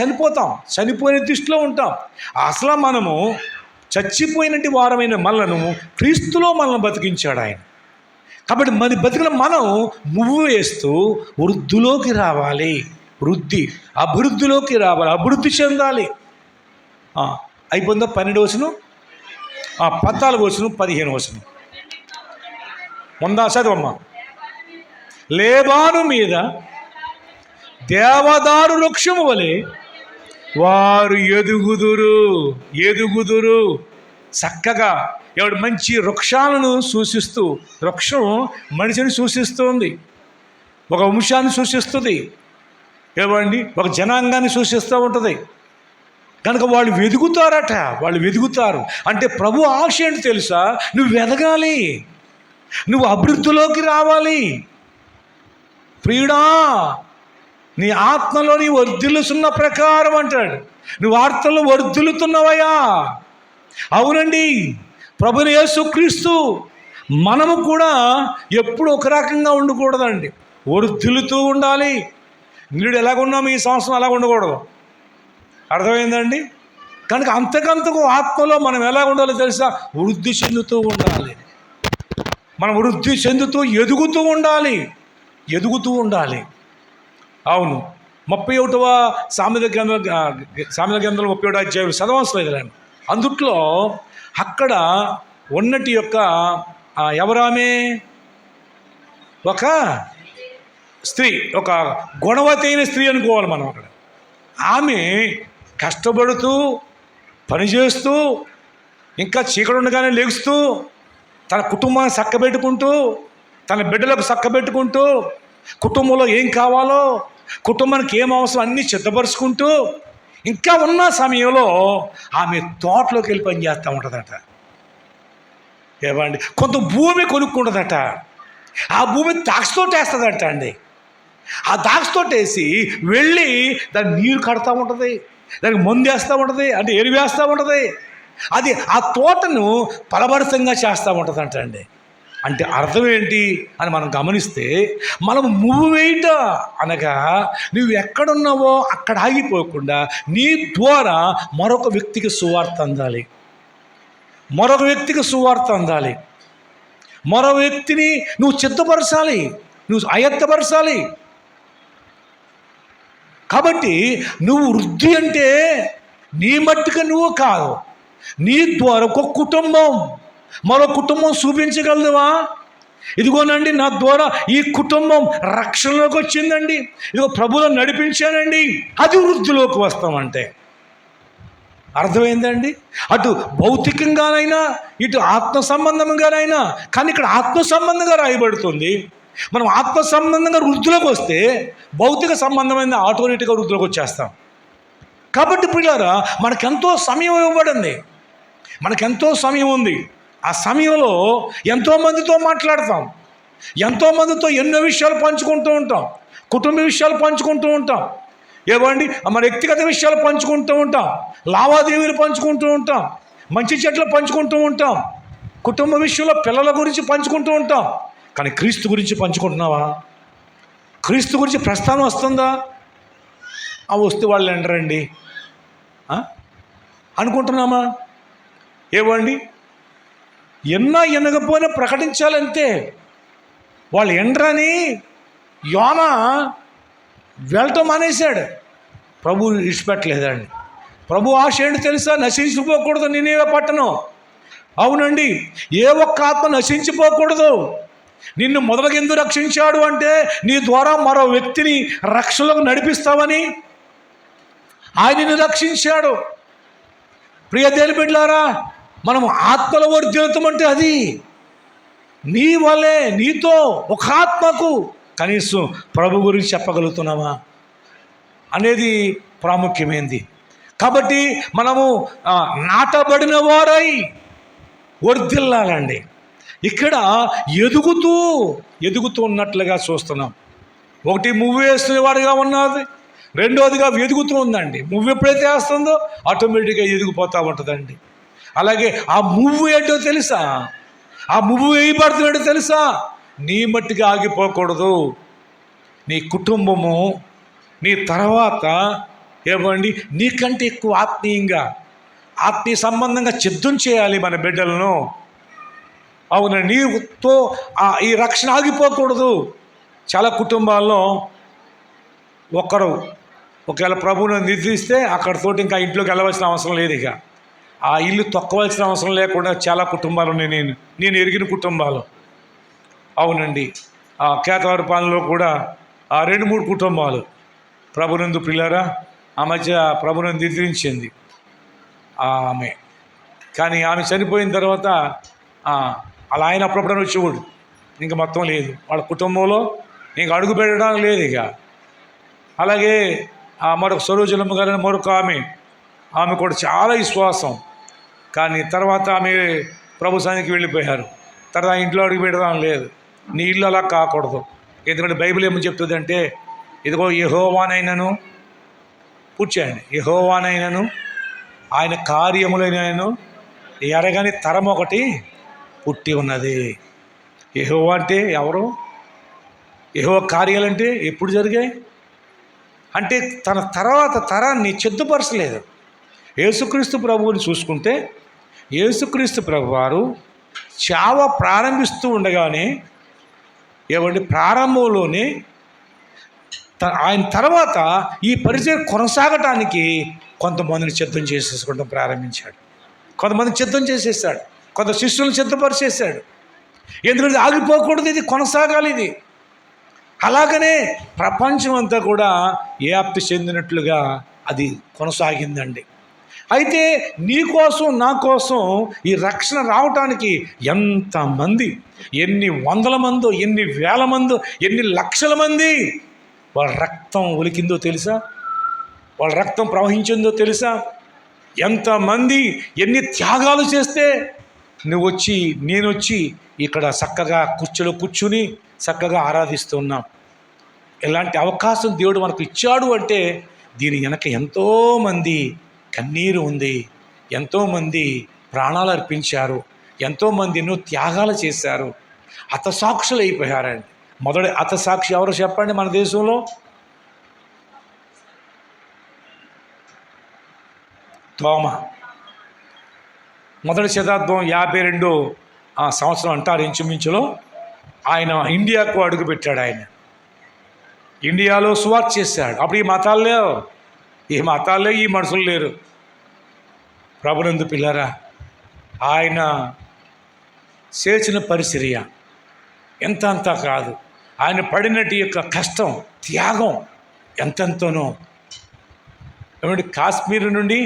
[SPEAKER 1] చనిపోయిన దృష్టిలో ఉంటాం. అసలు మనము చచ్చిపోయినట్టు వారమైన మనలను క్రీస్తులో మనల్ని బతికించాడు ఆయన. కాబట్టి మన బతికిన మనం మువ్వు వేస్తూ వృద్ధిలోకి రావాలి, అభివృద్ధిలోకి రావాలి, అభివృద్ధి చెందాలి. అయిపోయిందా? 12వ వచనం, 14వ వచనం, 15వ వచనం ఉందా? చదవమ్మా. లేబాను మీద దేవదారు వృక్షము వలె వారు ఎదుగుదురు చక్కగా. ఎవడు మంచి వృక్షాలను సూచిస్తూ, వృక్షం మనిషిని సూచిస్తుంది, ఒక వంశాన్ని సూచిస్తుంది, ఏమండి ఒక జనాంగాన్ని సూచిస్తూ ఉంటుంది. కనుక వాళ్ళు వెదుగుతారు. అంటే ప్రభు ఆశ ఏంటి తెలుసా? నువ్వు ఎదగాలి, నువ్వు అభివృద్ధిలోకి రావాలి. ప్రియుడా, నీ ఆత్మలో నీ వర్ధిల్లుతున్న ప్రకారం అంటాడు. నువ్వు ఆత్మలో వర్ధిల్లుతున్నవయ్యా. అవునండి, ప్రభుని యేసుక్రీస్తు. మనము కూడా ఎప్పుడు ఒక రకంగా ఉండకూడదండి, వర్ధిల్లుతూ ఉండాలి. నీడు ఎలాగున్నాము ఈ సంవత్సరం అలా ఉండకూడదు. అర్థమైందండి? కనుక అంతకంతకు ఆత్మలో మనం ఎలా ఉండాలో తెలుసా? వృద్ధి చెందుతూ ఉండాలి. మనం వృద్ధి చెందుతూ ఎదుగుతూ ఉండాలి. అవును, 31వ సామెతల గ్రంథం 31వ అధ్యాయం చదవవలసిన లేదండి. అందుట్లో అక్కడ ఉన్నటి యొక్క ఎవరామె? ఒక స్త్రీ, ఒక గుణవతి అయిన స్త్రీ అనుకోవాలి మనం. అక్కడ ఆమె కష్టపడుతూ పనిచేస్తూ ఇంకా చీకటి ఉండగానే లేస్తూ తన కుటుంబాన్ని చక్కబెట్టుకుంటూ, తన బిడ్డలకు చక్కబెట్టుకుంటూ, కుటుంబంలో ఏం కావాలో, కుటుంబానికి ఏం అవసరం అన్నీ సిద్ధపరుచుకుంటూ ఇంకా ఉన్న సమయంలో ఆమె తోటలోకి వెళ్ళి పని చేస్తూ ఉంటుందట. ఏమండి, కొంత భూమి కొనుక్కుంటుందట. ఆ భూమి ద్రాక్షతోట వేస్తుందట అండి. ఆ ద్రాక్షతోట వేసి వెళ్ళి దాన్ని నీరు కడతా ఉంటుంది, దానికి మందు వేస్తూ ఉంటుంది, అంటే ఎరువు వేస్తూ ఉంటుంది. అది ఆ తోటను ఫలభరితంగా చేస్తూ ఉంటుందంట అండి. అంటే అర్థం ఏంటి అని మనం గమనిస్తే, మనం మువ్వు వేయట అనగా నువ్వు ఎక్కడున్నావో అక్కడ ఆగిపోకుండా నీ ద్వారా మరొక వ్యక్తికి సువార్త అందాలి, మరో వ్యక్తిని నువ్వు సిద్ధపరచాలి, నువ్వు ఆయత్తపరచాలి. కాబట్టి నువ్వు వృద్ధి అంటే నీ మట్టుగా నువ్వు కాదు, నీ ద్వారా ఒక కుటుంబం మరో కుటుంబం చూపించగలదువా? ఇదిగోనండి, నా ద్వారా ఈ కుటుంబం రక్షణలోకి వచ్చిందండి, ఇదిగో ప్రభువులో నడిపించానండి, అది వృద్ధిలోకి వస్తామంటే. అర్థమైందండి? అటు భౌతికంగానైనా ఇటు ఆత్మ సంబంధంగానైనా. కానీ ఇక్కడ ఆత్మ సంబంధంగా రాయబడుతుంది. మనం ఆత్మ సంబంధంగా వృద్ధిలోకి వస్తే భౌతిక సంబంధమైన ఆటోమేటిక్గా వృద్ధిలోకి వచ్చేస్తాం. కాబట్టి పిల్లారా, మనకెంతో సమయం ఇవ్వబడింది, మనకెంతో సమయం ఉంది. ఆ సమయంలో ఎంతోమందితో మాట్లాడతాం, ఎంతోమందితో ఎన్నో విషయాలు పంచుకుంటూ ఉంటాం, కుటుంబ విషయాలు పంచుకుంటూ ఉంటాం, ఏవండి మన వ్యక్తిగత విషయాలు పంచుకుంటూ ఉంటాం, లావాదేవీలు పంచుకుంటూ ఉంటాం, మంచి చెట్లు పంచుకుంటూ ఉంటాం, కుటుంబ విషయంలో పిల్లల గురించి పంచుకుంటూ ఉంటాం. కానీ క్రీస్తు గురించి పంచుకుంటున్నావా? క్రీస్తు గురించి ప్రస్తావన వస్తుందా? ఆ వస్తే వాళ్ళు ఎండరండి అనుకుంటున్నామా? ఏవండి, ఎనగపోయినా ప్రకటించాలంతే. వాళ్ళు ఎండ్రని యోనా వెళ్ళటం మానేశాడు, ప్రభు విడిచిపెట్టలేదండి. ప్రభు ఆశ ఏంటి తెలుసా? నశించిపోకూడదు నినివే పట్టణం. అవునండి, ఏ ఒక్క ఆత్మ నశించిపోకూడదు. నిన్ను మొదలుగా ఎందుకు రక్షించాడు అంటే నీ ద్వారా మరో వ్యక్తిని రక్షణలోకి నడిపిస్తావని ఆయనని రక్షించాడు. ప్రియ దేవుని బిడ్డలారా, మనం ఆత్మల వర్ధిల్లుతాం అంటే అది నీ వల్లే, నీతో ఒక ఆత్మకు కనీసం ప్రభు గురించి చెప్పగలుగుతున్నామా అనేది ప్రాముఖ్యమైనది. కాబట్టి మనము నాటబడిన వారై వర్ధిల్లాలండి. ఇక్కడ ఎదుగుతూ ఉన్నట్లుగా చూస్తున్నాం. ఒకటి మువ్వు వేస్తున్నవాడుగా ఉన్నది, రెండోదిగా వెదుగుతూ ఉందండి. మువ్వు ఎప్పుడైతే వేస్తుందో ఆటోమేటిక్గా ఎదిగిపోతూ ఉంటుందండి. అలాగే ఆ మువ్వు ఏంటో తెలుసా? ఆ మువ్వు వేయబడుతున్నాడో తెలుసా? నీ మట్టిగా ఆగిపోకూడదు. నీ కుటుంబము నీ తర్వాత ఏమండి నీకంటే ఎక్కువ ఆత్మీయ సంబంధంగా సిద్ధం చేయాలి మన బిడ్డలను. అవును, నీతో ఈ రక్షణ ఆగిపోకూడదు. చాలా కుటుంబాల్లో ఒకరు ఒకవేళ ప్రభువును నిద్రిస్తే అక్కడితోటి ఇంకా ఇంట్లోకి వెళ్ళవలసిన అవసరం లేదు. ఇక ఆ ఇల్లు తొక్కవలసిన అవసరం లేకుండా చాలా కుటుంబాలు ఉన్నాయి, నేను ఎరిగిన కుటుంబాలు. అవునండి, ఆ కేతవరపాలెంలో కూడా ఆ 2-3 కుటుంబాలు ప్రభునందు ప్రియులారా ఆ మధ్య ప్రభువును నిద్రించింది ఆమె. కానీ ఆమె చనిపోయిన తర్వాత అలా ఆయన అప్పుడప్పుడు వచ్చేవాడు. ఇంకా మొత్తం లేదు వాళ్ళ కుటుంబంలో, ఇంకా అడుగు పెట్టడం లేదు ఇక. అలాగే మరొక సరోజలమ్మ గారు మరొక ఆమె కూడా చాలా విశ్వాసం. కానీ తర్వాత ఆమె ప్రభు సన్నిధికి వెళ్ళిపోయారు. తర్వాత ఇంట్లో అడుగు పెట్టడం లేదు. నీ ఇల్లు అలా కాకూడదు. ఎందుకంటే బైబిల్ ఏమని చెప్తుంది అంటే, ఇదిగో యెహోవానైనను పూడ్చేయండి, యెహోవానైనను ఆయన కార్యములైనను ఎరగని తరం ఒకటి పుట్టి ఉన్నది. యెహోవా అంటే ఎవరు? యెహోవా కార్యాలంటే ఎప్పుడు జరిగాయి అంటే తన తర్వాత తరాన్ని చెద్దుపరచలేదు. యేసుక్రీస్తు ప్రభువుని చూసుకుంటే యేసుక్రీస్తు ప్రభు వారు చావ ప్రారంభిస్తూ ఉండగానే ప్రారంభంలోనే ఆయన తర్వాత ఈ పరిచయం కొనసాగటానికి కొంతమందిని సిద్ధం చేసేసుకోవడం ప్రారంభించాడు. కొంతమందిని సిద్ధం చేసేసాడు, కొంత శిష్యులను సిద్ధపరిచేశాడు. ఎందుకంటే ఆగిపోకూడదు, ఇది కొనసాగాలి. ఇది అలాగనే ప్రపంచం అంతా కూడా వ్యాప్తి చెందినట్లుగా అది కొనసాగిందండి. అయితే నీ కోసం నా కోసం ఈ రక్షణ రావటానికి ఎంతమంది, ఎన్ని వందల మందో, ఎన్ని వేల మందో, ఎన్ని లక్షల మంది వాళ్ళ రక్తం ఒలికిందో తెలుసా? వాళ్ళ రక్తం ప్రవహించిందో తెలుసా? ఎంతమంది ఎన్ని త్యాగాలు చేస్తే నేను వచ్చి ఇక్కడ చక్కగా కుర్చీలో కూర్చుని చక్కగా ఆరాధిస్తున్నాం. ఇలాంటి అవకాశం దేవుడు మనకు ఇచ్చాడు అంటే దీని వెనక ఎంతోమంది కన్నీరు ఉంది, ఎంతోమంది ప్రాణాలు అర్పించారు, ఎంతోమంది ఎన్నో త్యాగాలు చేశారు, హతసాక్షులు అయిపోయారండి. మొదటి హతసాక్షి ఎవరు చెప్పండి? మన దేశంలో తోమ. మొదటి శతాబ్దం 52 సంవత్సరం అంటారు ఇంచుమించులో ఆయన ఇండియాకు అడుగుపెట్టాడు. ఆయన ఇండియాలో సువార్త చేశాడు. అప్పుడు ఈ మతాల్లో ఈ మనుషులు లేరు. ప్రభునందు పిల్లరా, ఆయన చేసిన పరిచర్య అంతా కాదు, ఆయన పడినట్టు యొక్క కష్టం, త్యాగం ఎంతెంతోనో. ఏమంటే కాశ్మీర్ నుండి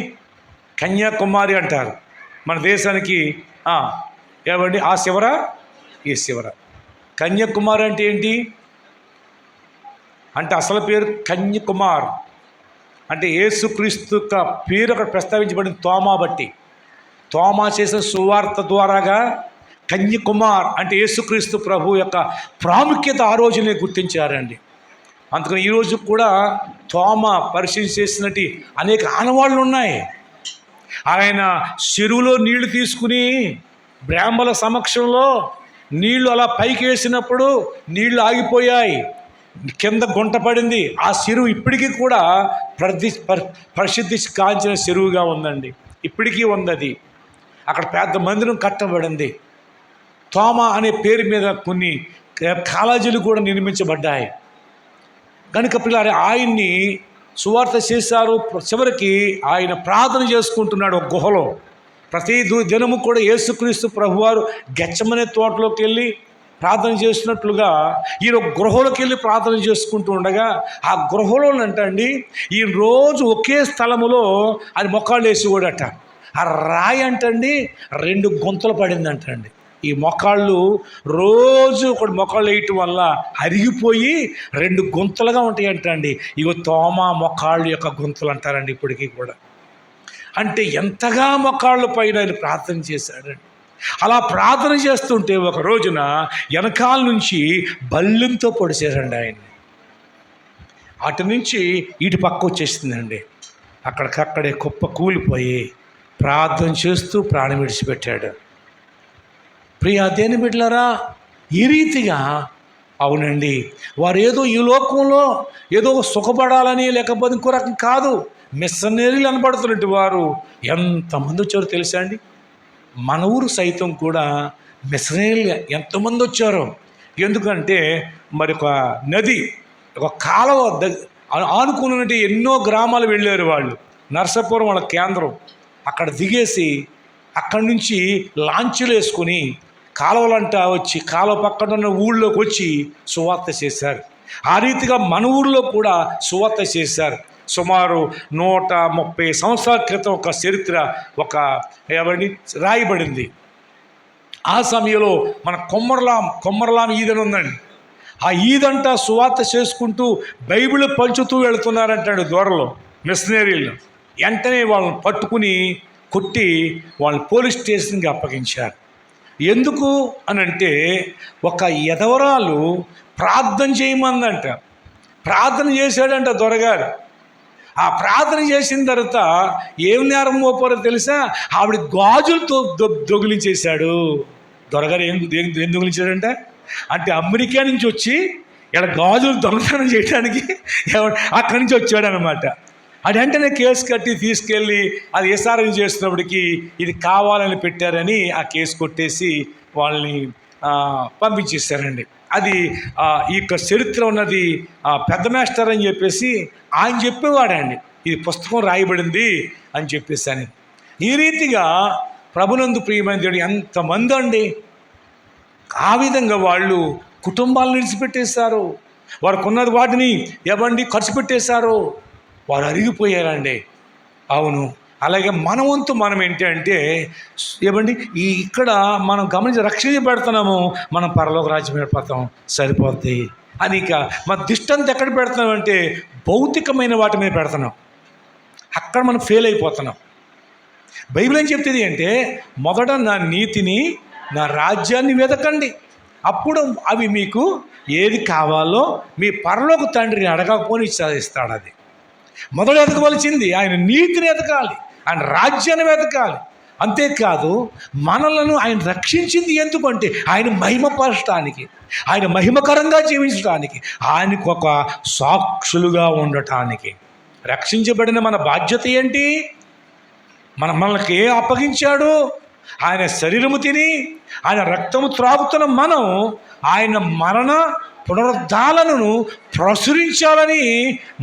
[SPEAKER 1] కన్యాకుమారి అంటారు మన దేశానికి. ఏమండి ఆ శివర ఈ శివర. కన్యాకుమారి అంటే ఏంటి అంటే అసలు పేరు కన్యకుమార్ అంటే యేసుక్రీస్తు యొక్క పేరు అక్కడ ప్రస్తావించబడింది తోమా బట్టి. తోమా చేసిన సువార్త ద్వారాగా కన్యకుమార్ అంటే యేసుక్రీస్తు ప్రభు యొక్క ప్రాముఖ్యత ఆ రోజునే గుర్తించారండి. అందుకని ఈరోజు కూడా తోమా పరిశీలన చేసినట్టు అనేక ఆనవాళ్ళు ఉన్నాయి. ఆయన చెరువులో నీళ్లు తీసుకుని బ్రాహ్మల సమక్షంలో నీళ్లు అలా పైకి వేసినప్పుడు నీళ్లు ఆగిపోయాయి, కింద గుంట పడింది. ఆ చెరువు ఇప్పటికీ కూడా ప్రసిద్ధి కాంచిన చెరువుగా ఉందండి. ఇప్పటికీ ఉంది అది. అక్కడ పెద్ద మందిరం కట్టబడింది. తోమా అనే పేరు మీద కొన్ని కాలేజీలు కూడా నిర్మించబడ్డాయి. కనుక పిల్లలు ఆయన్ని సువార్త చేశారు. చివరికి ఆయన ప్రార్థన చేసుకుంటున్నాడు ఒక గుహలో. ప్రతి దినము కూడా యేసుక్రీస్తు ప్రభువారు గెచ్చమనే తోటలోకి వెళ్ళి ప్రార్థన చేసినట్లుగా ఈయన గృహలోకి వెళ్ళి ప్రార్థన చేసుకుంటూ ఉండగా ఆ గృహలో అంటండి ఈ రోజు ఒకే స్థలములో అది మొక్కాళ్ళు వేసేవాడట. ఆ రాయి అంటండి 2 గుంతలు పడిందంటండి. ఈ మొక్కాళ్ళు రోజు ఒకటి మొక్కాళ్ళు వేయటం వల్ల అరిగిపోయి 2 గుంతలుగా ఉంటాయి అంటండి. ఇగో తోమా మొక్కాళ్ళు యొక్క గుంతలు అంటారండి ఇప్పటికీ కూడా. అంటే ఎంతగా మొక్కాళ్ళు పైన ఆయన ప్రార్థన చేశాడండి. అలా ప్రార్థన చేస్తుంటే ఒక రోజున వెనకాల నుంచి బల్లెంతో పొడిచారండి ఆయన్ని. అటు నుంచి ఇటు పక్క వచ్చేసిందండి. అక్కడికక్కడే కుప్ప కూలిపోయి ప్రార్థన చేస్తూ ప్రాణం విడిచిపెట్టాడు. ప్రియ దేని బిడ్డలారా, ఈ రీతిగా అవునండి, వారు ఏదో ఈ లోకంలో ఏదో సుఖపడాలని లేకపోతే ఇంకో రకం కాదు, మిషనరీలు అనబడుతున్నట్టు వారు ఎంతమంది వచ్చారో తెలుసా అండి. మన ఊరు సైతం కూడా మిషనరీలు ఎంతమంది వచ్చారో. ఎందుకంటే మరి ఒక నది, ఒక కాలువ ఆనుకున్నట్టు ఎన్నో గ్రామాలు వెళ్ళారు వాళ్ళు. నర్సాపురం వాళ్ళ కేంద్రం. అక్కడ దిగేసి అక్కడి నుంచి లాంచీలు వేసుకొని కాలువలంటా వచ్చి కాలువ పక్కన ఉన్న ఊళ్ళోకి వచ్చి సువార్త చేశారు. ఆ రీతిగా మన ఊళ్ళో కూడా సువార్త చేశారు. సుమారు 130 సంవత్సరాల క్రితం ఒక చరిత్ర ఒక రాయబడింది. ఆ సమయంలో మన కొమ్మర్లాం ఈదని ఉందండి. ఆ ఈదంతా సువార్త చేసుకుంటూ బైబిల్ పంచుతూ వెళుతున్నారంటాడు దూరంలో మిషనరీలు. వెంటనే వాళ్ళని పట్టుకుని కొట్టి వాళ్ళని పోలీస్ స్టేషన్కి అప్పగించారు. ఎందుకు అనంటే ఒక ఎదవరాలు ప్రార్థన చేయమందంట. ప్రార్థన చేశాడంట దొరగారు. ఆ ప్రార్థన చేసిన తర్వాత ఏం నేరం మోపారో తెలుసా, ఆవిడ గాజులతో దొగిలించేశాడు. దొరగారు ఏం దొగిలించాడంట అంటే అమెరికా నుంచి వచ్చి ఇలా గాజులు దొంగతనం చేయడానికి అక్కడి నుంచి వచ్చాడు అనమాట. అది వెంటనే కేసు కట్టి తీసుకెళ్ళి అది ఎస్ఆర్ఎం చేస్తున్నప్పటికీ ఇది కావాలని పెట్టారని ఆ కేసు కొట్టేసి వాళ్ళని పంపించేశారండి. అది ఈ యొక్క చరిత్ర ఉన్నది పెద్ద మాస్టర్ అని చెప్పేసి ఆయన చెప్పేవాడండి. ఇది పుస్తకం రాయబడింది అని చెప్పేసి అని. ఈ రీతిగా ప్రభునందు ప్రియమైన దేవుడు ఎంతమంది అండి ఆ విధంగా వాళ్ళు కుటుంబాలను విడిచిపెట్టేశారు. వారికి ఉన్నది వాటిని ఇవ్వండి ఖర్చు పెట్టేశారు. వారు అరిగిపోయారండి. అవును, అలాగే మన వంతు మనం ఏంటి అంటే ఏమండి ఇక్కడ మనం గమనించి రక్షించబడుతున్నాము, మనం పరలోక రాజ్యం ఏర్పడతాం సరిపోద్ది అని. ఇక మన దృష్టి అంతా ఎక్కడ పెడుతున్నామంటే భౌతికమైన వాటి మీద పెడుతున్నాం. అక్కడ మనం ఫెయిల్ అయిపోతున్నాం. బైబిల్ ఏం చెప్తుంది అంటే మొదట నా నీతిని నా రాజ్యాన్ని వెతకండి, అప్పుడు అవి మీకు ఏది కావాలో మీ పరలోక తండ్రిని అడగకపోని ఇస్తాడు. అది మొదట ఎతకవలసింది ఆయన నీతిని ఎతకాలి, ఆయన రాజ్యాన్ని వెతకాలి. అంతేకాదు మనలను ఆయన రక్షించింది ఎందుకంటే ఆయన మహిమపరచడానికి, ఆయన మహిమకరంగా జీవించడానికి, ఆయనకు ఒక సాక్షులుగా ఉండటానికి. రక్షించబడిన మన బాధ్యత ఏంటి? మనకి అప్పగించాడు. ఆయన శరీరము తిని ఆయన రక్తము త్రాగుతున్న మనం ఆయన మరణ పునరుద్ధాలను ప్రచురించాలని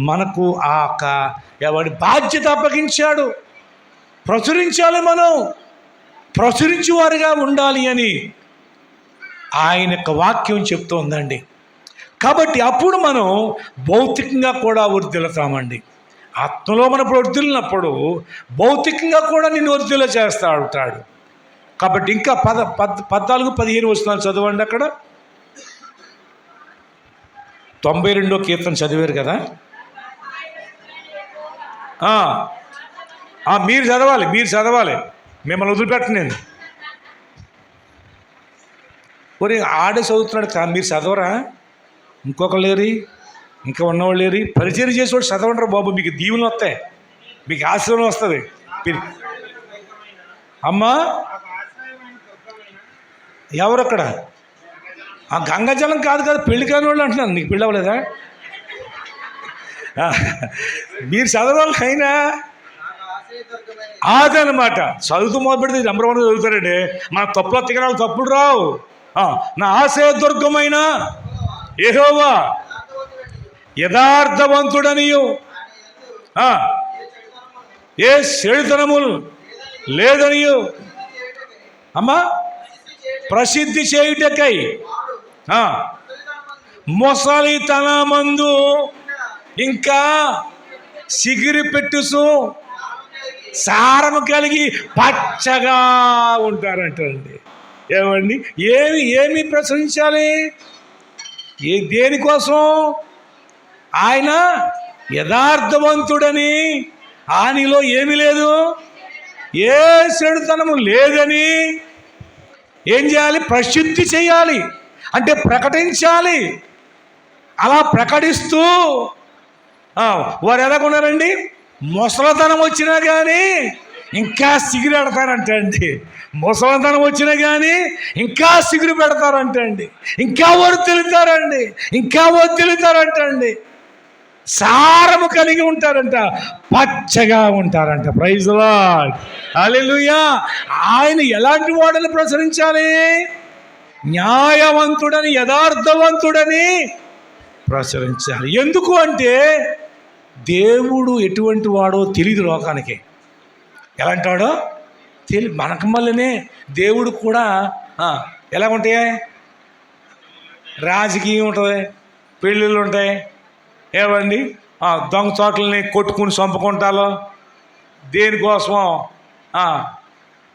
[SPEAKER 1] మనకు ఆ ఎవరి బాధ్యత అప్పగించాడు. ప్రచురించాలి, మనం ప్రచురించేవారుగా ఉండాలి అని ఆయన యొక్క వాక్యం చెప్తోందండి. కాబట్టి అప్పుడు మనం భౌతికంగా కూడా వర్ధిల్లుతామండి. ఆత్మలో మనం వర్ధిల్లినప్పుడు భౌతికంగా కూడా నిన్ను వర్ధిల్ల చేస్తా ఉంటాడు. కాబట్టి ఇంకా 14-15 వచనాలు చదవండి. అక్కడ 92వ కీర్తన చదివారు కదా, మీరు చదవాలి, మిమ్మల్ని వదిలిపెట్టను నేను. పోనీ ఆడే చదువుతున్నాడు మీరు చదవరా? ఇంకొకరు లేరు, ఇంకా ఉన్నవాళ్ళు లేరు. పరిచయం చేసేవాడు చదవండి బాబు, మీకు దీవులు వస్తాయి, మీకు ఆశీర్వాదం వస్తుంది. అమ్మా ఎవరక్కడ? ఆ గంగాజలం కాదు కదా, పెళ్లి కాని వాళ్ళు అంటున్నాను. నీకు పెళ్ళి అవ్వలేదా? మీరు చదవాలి. అయినా అదనమాట. చదువుతూ మొదలు పెడితే నెంబర్ 1 చదువుతారండి. మన తప్పుల తిగనాలు తప్పులు రావు. నా ఆశయ దుర్గమైన యెహోవా యథార్థవంతుడనియు ఏ చెడుతనములు లేదనియు అమ్మా ప్రసిద్ధి చేయుటకై మొసలితనమందు ఇంకా సిగిరి పెట్టుసు సారము కలిగి పచ్చగా ఉంటారంటండి. ఏమండి ఏమి ప్రశ్నించాలి? దేనికోసం? ఆయన యథార్థవంతుడని, ఆయనలో ఏమీ లేదు, ఏ చెడుతనము లేదని ఏం చేయాలి? ప్రసిద్ధి చేయాలి, అంటే ప్రకటించాలి. అలా ప్రకటిస్తూ వారు ఎలాగున్నారండి? ముసలితనం వచ్చినా కానీ ఇంకా సిగురు పెడతారంట అండి. ముసలితనం వచ్చినా కానీ ఇంకా సిగురు పెడతారంట అండి. ఇంకా వర్తిల్లుతారండి, ఇంకా వర్తిల్లుతారంటండి. సారము కలిగి ఉంటారంట, పచ్చగా ఉంటారంట. ప్రైజ్ ది లార్డ్, హల్లెలూయా. ఆయన ఎలాంటి వాడని ప్రచురించాలి? న్యాయవంతుడని, యథార్థవంతుడని ప్రచురించాలి. ఎందుకు అంటే దేవుడు ఎటువంటి వాడో తెలియదు లోకానికి. ఎలాంటి వాడో తెలియదు. మనకు మళ్ళీనే దేవుడు కూడా ఎలా ఉంటాయి? రాజకీయం ఉంటుంది, పెళ్ళిళ్ళు ఉంటాయి, ఏవండి దొంగ చోట్లని కొట్టుకుని చంపుకుంటారు, దేనికోసం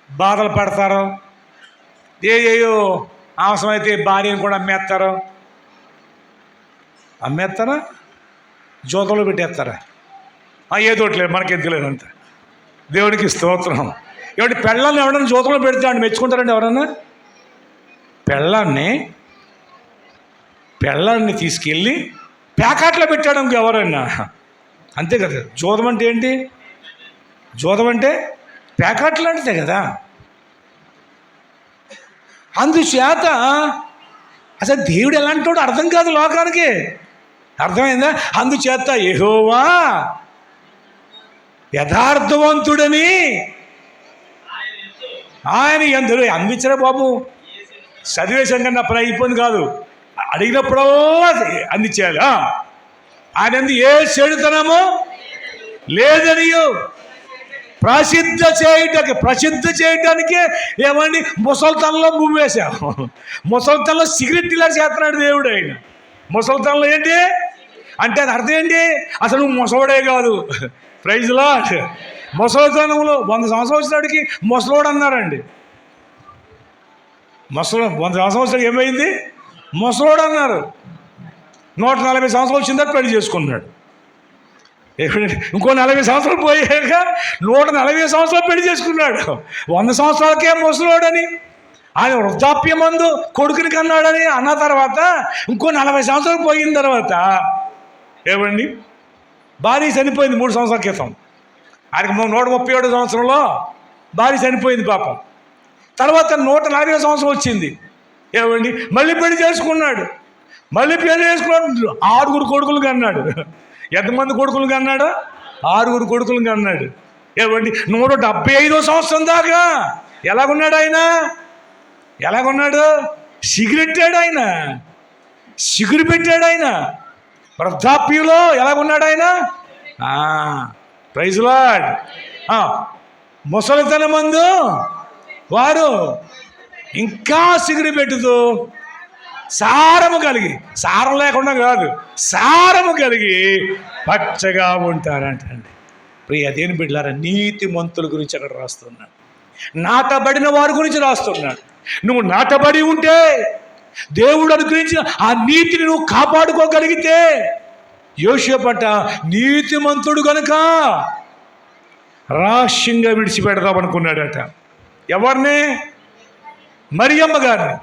[SPEAKER 1] బాధలు పడతారు, ఏయో అవసరమైతే భార్యను కూడా అమ్మేస్తారా, జోతంలో పెట్టేస్తారా, ఏదోట్లేదు, మనకెందుకులేదు అంత. దేవునికి స్తోత్రం. ఏమంటే పెళ్ళాన్ని ఎవడన్నా జోతంలో పెడితే అని మెచ్చుకుంటారండి ఎవరన్నా? పెళ్ళాన్ని తీసుకెళ్ళి ప్యాకెట్లో పెట్టాడు ఎవరన్నా, అంతే కదా. జోతం అంటే ఏంటి? జోతం అంటే ప్యాకెట్లు అంటే కదా. అందుచేత అసలు దేవుడు ఎలాంటి వాడు అర్థం కాదు లోకానికి. అర్థమైందా? అందుచేత యెహోవా యథార్థవంతుడని ఆయన ఎందరో అందించరా బాబు. చదివేశాం కన్నా అప్పుడు అయిపోయింది కాదు, అడిగినప్పుడల్లా అందించేయాలి. ఆయన ఎందు ఏ చెడుతనము లేదని ప్రసిద్ధ చేయటానికే ఏమండి ముసలితనంలో భూమి వేశాము. ముసలితనంలో సిగరెట్ ఇలా చేస్తున్నాడు దేవుడు. ఆయన ముసలితనంలో ఏంటి అంటే అది అర్థం ఏంటి? అసలు నువ్వు ముసలోడే కాదు. Praise the lord. ముసలితనంలో 100 సంవత్సరాలు వచ్చినాడికి ముసలోడు అన్నారండి. 100 సంవత్సరాలు ఏమైంది? ముసలోడు అన్నారు. 140 సంవత్సరాలు వచ్చిందా పెళ్లి చేసుకున్నాడు. ఇంకో 40 సంవత్సరాలు పోయాక 140 సంవత్సరాలు పెళ్లి చేసుకున్నాడు. 100 సంవత్సరాలకే ముసలోడని, ఆయన వృద్ధాప్యమందు కొడుకుని కన్నాడని అన్న తర్వాత ఇంకో 40 సంవత్సరాలు పోయిన తర్వాత ఏమండి భార్య చనిపోయింది 3 సంవత్సరాల క్రితం. ఆయనకు 137 సంవత్సరంలో భార్య చనిపోయింది పాపం. తర్వాత 140 సంవత్సరం వచ్చింది. ఏమండి మళ్ళీ పెళ్లి చేసుకున్నాడు. 6 కొడుకులు కన్నాడు. ఎంతమంది కొడుకులు కన్నాడు? 6 కొడుకులు కన్నాడు. ఏమండి 175 సంవత్సరం దాకా ఎలాగున్నాడు ఆయన? ఎలాగున్నాడు? సిగరెట్టాడు ఆయన, సిగురు పెట్టాడు ఆయన. వృద్ధాప్యంలో ఎలాగున్నాడు ఆయన? Praise the lord. ముసలితనం మందు వారు ఇంకా సిగురు పెట్టుతూ సారము కలిగి, సారం లేకుండా కాదు, సారము కలిగి పచ్చగా ఉంటారంటండి. ప్రియ దేని బిడ్డలారా, నీతిమంతుల గురించి అక్కడ రాస్తున్నాడు. నాటబడిన వారి గురించి రాస్తున్నాడు. నువ్వు నాటబడి ఉంటే, దేవుడు అనుగ్రహించిన ఆ నీతిని నువ్వు కాపాడుకోగలిగితే, యోషేపట నీతిమంతుడు గనుక రహస్యంగా విడిచిపెడదామనుకున్నాడట. ఎవరిని? మరియమ్మ గారిని.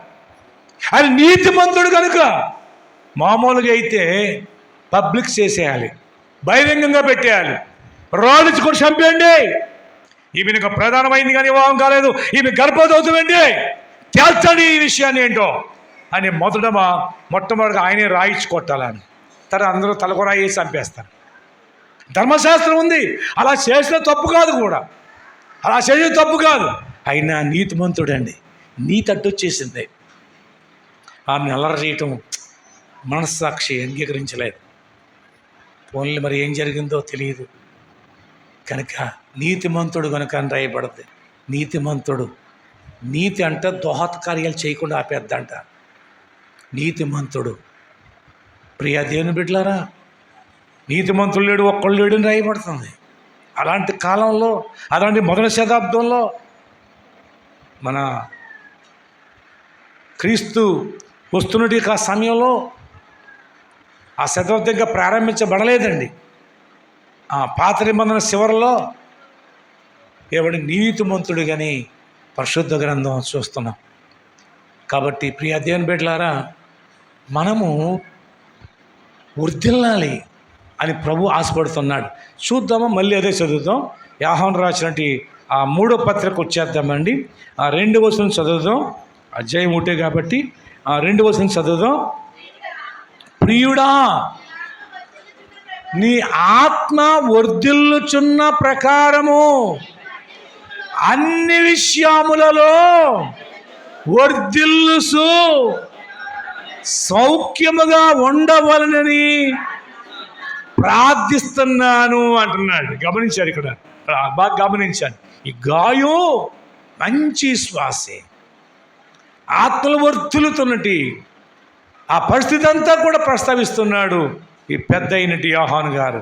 [SPEAKER 1] ఆయన నీతిమంతుడు కనుక మామూలుగా అయితే పబ్లిక్ చేసేయాలి, బహిరంగంగా పెట్టేయాలి, రాళ్ళుచుకొని చంపేయండి, ఈమెకు ప్రధానమైంది కానీ వివాహం కాలేదు, ఈమె గర్భవతి తేల్చండి ఈ విషయాన్ని ఏంటో అని మొట్టమొదటిగా ఆయనే రాయించి కొట్టాలని. తర్వాత అందరూ తలకొరాయి చంపేస్తారు. ధర్మశాస్త్రం ఉంది, అలా చేసిన తప్పు కాదు కూడా, అలా చేసిన తప్పు కాదు. అయినా నీతిమంతుడండి, నీతి అడ్డొచ్చేసింది. ఆమెను అల్లరి చేయటం మనస్సాక్షి అంగీకరించలేదు. పోన్లే మరి ఏం జరిగిందో తెలియదు కనుక నీతిమంతుడు కనుక అని రాయబడద్ది. నీతిమంతుడు, నీతి అంటే దోహత్కార్యాలు చేయకుండా ఆపేద్దంట. నీతిమంతుడు. ప్రియా దేవుని బిడ్డలారా, నీతిమంతుడు లేడు, ఒక్కళ్ళు లేడు అని రాయబడుతుంది. అలాంటి కాలంలో, అలాంటి మొదటి శతాబ్దంలో మన క్రీస్తు వస్తున్నటి ఆ సమయంలో ఆ శతాబ్దం ఇంకా ప్రారంభించబడలేదండి. ఆ పాత నిబంధన చివరిలో ఎవడి నీతిమంతుడు కానీ పరిశుద్ధ గ్రంథం చూస్తున్నాం. కాబట్టి ప్రియ దేవుని బిడ్డలారా, మనము వర్ధిల్లాలి, అని ప్రభు ఆశపడుతున్నాడు. చూద్దామా, మళ్ళీ అదే చదువుదాం. యోహాను రాసినటువంటి ఆ 3వ పత్రిక వచ్చేద్దామండి. ఆ 2వ వచనం చదువుదాం. అధ్యాయం 1 కాబట్టి ఆ 2వ వచనం చదువుదాం. ప్రియుడా, నీ ఆత్మ వర్ధిల్లుచున్న ప్రకారము అన్ని విషయములలో వర్ధిల్లుసు సౌఖ్యముగా ఉండవలనని ప్రార్థిస్తున్నాను అంటున్నాడు. గమనించారు ఇక్కడ, బాగా గమనించాను. ఈ గాయం మంచి శ్వాసే, ఆత్మలు వర్ధిల్లుతున్నటి ఆ పరిస్థితి అంతా కూడా ప్రస్తావిస్తున్నాడు ఈ పెద్ద అయినటి యోహాను గారు.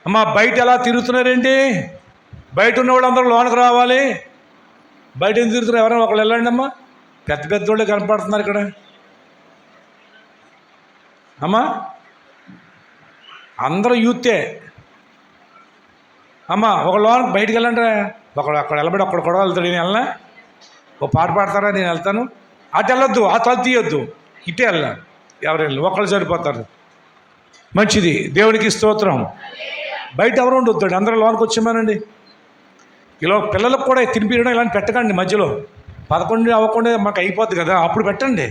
[SPEAKER 1] అమ్మా, బయట ఎలా తిరుగుతున్నారండి? బయట ఉన్నవాళ్ళు అందరూ లోనకు రావాలి. బయట ఎందుకు తిరుగుతున్నారు? ఎవరైనా ఒకళ్ళు వెళ్ళండి అమ్మా. పెద్ద పెద్ద వాళ్ళే కనపడుతున్నారు ఇక్కడ అమ్మా. అందరూ యూతే అమ్మా. ఒక లోనకు బయటికి వెళ్ళండి. ఒకడు అక్కడ వెళ్ళబడి అక్కడ కూడా వెళ్తాడు. నేను వెళ్ళనా? ఓ పాట పాడతారా? నేను వెళ్తాను. అటు వెళ్ళొద్దు, ఆ తల తీయొద్దు, ఇటే వెళ్ళా. ఎవరు వెళ్ళి ఒకళ్ళు సరిపోతారు. మంచిది, దేవునికి స్తోత్రం. బయట ఎవరు ఉండొద్దండి, అందరూ లోనికి వచ్చామనండి. ఇలా పిల్లలకు కూడా తినిపించడం ఇలాంటి పెట్టకండి. మధ్యలో 11 అవ్వకుండా మాకు అయిపోద్ది కదా, అప్పుడు పెట్టండి.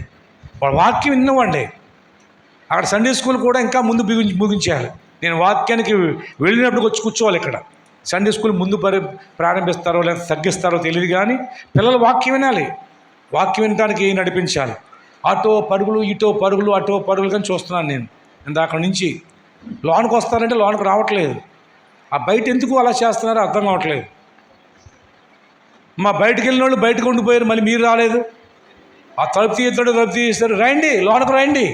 [SPEAKER 1] వాళ్ళ వాక్యం విన్నవ్వండి. అక్కడ సండే స్కూల్ కూడా ఇంకా ముందు ముగించేయాలి. నేను వాక్యానికి వెళ్ళినప్పుడు వచ్చి కూర్చోవాలి. ఇక్కడ సండే స్కూల్ ముందు ప్రారంభిస్తారో లేదా తగ్గిస్తారో తెలియదు, కానీ పిల్లలు వాక్యం వినాలి. వాక్యం వినడానికి నడిపించాలి. అటో పరుగులు, ఇటో పరుగులు, అటో పరుగులు కానీ చూస్తున్నాను నేను అక్కడి నుంచి. లోనికి వస్తారంటే లోనికి రావట్లేదు. ఆ బయట ఎందుకు అలా చేస్తున్నారో అర్థం కావట్లేదు. మా బయటకు వెళ్ళిన వాళ్ళు బయటకు ఉండిపోయారు, మళ్ళీ మీరు రాలేదు. ఆ తలుపు తీస్తాడు, తలుపు తీస్తారు. రండి, లోనికి రండి.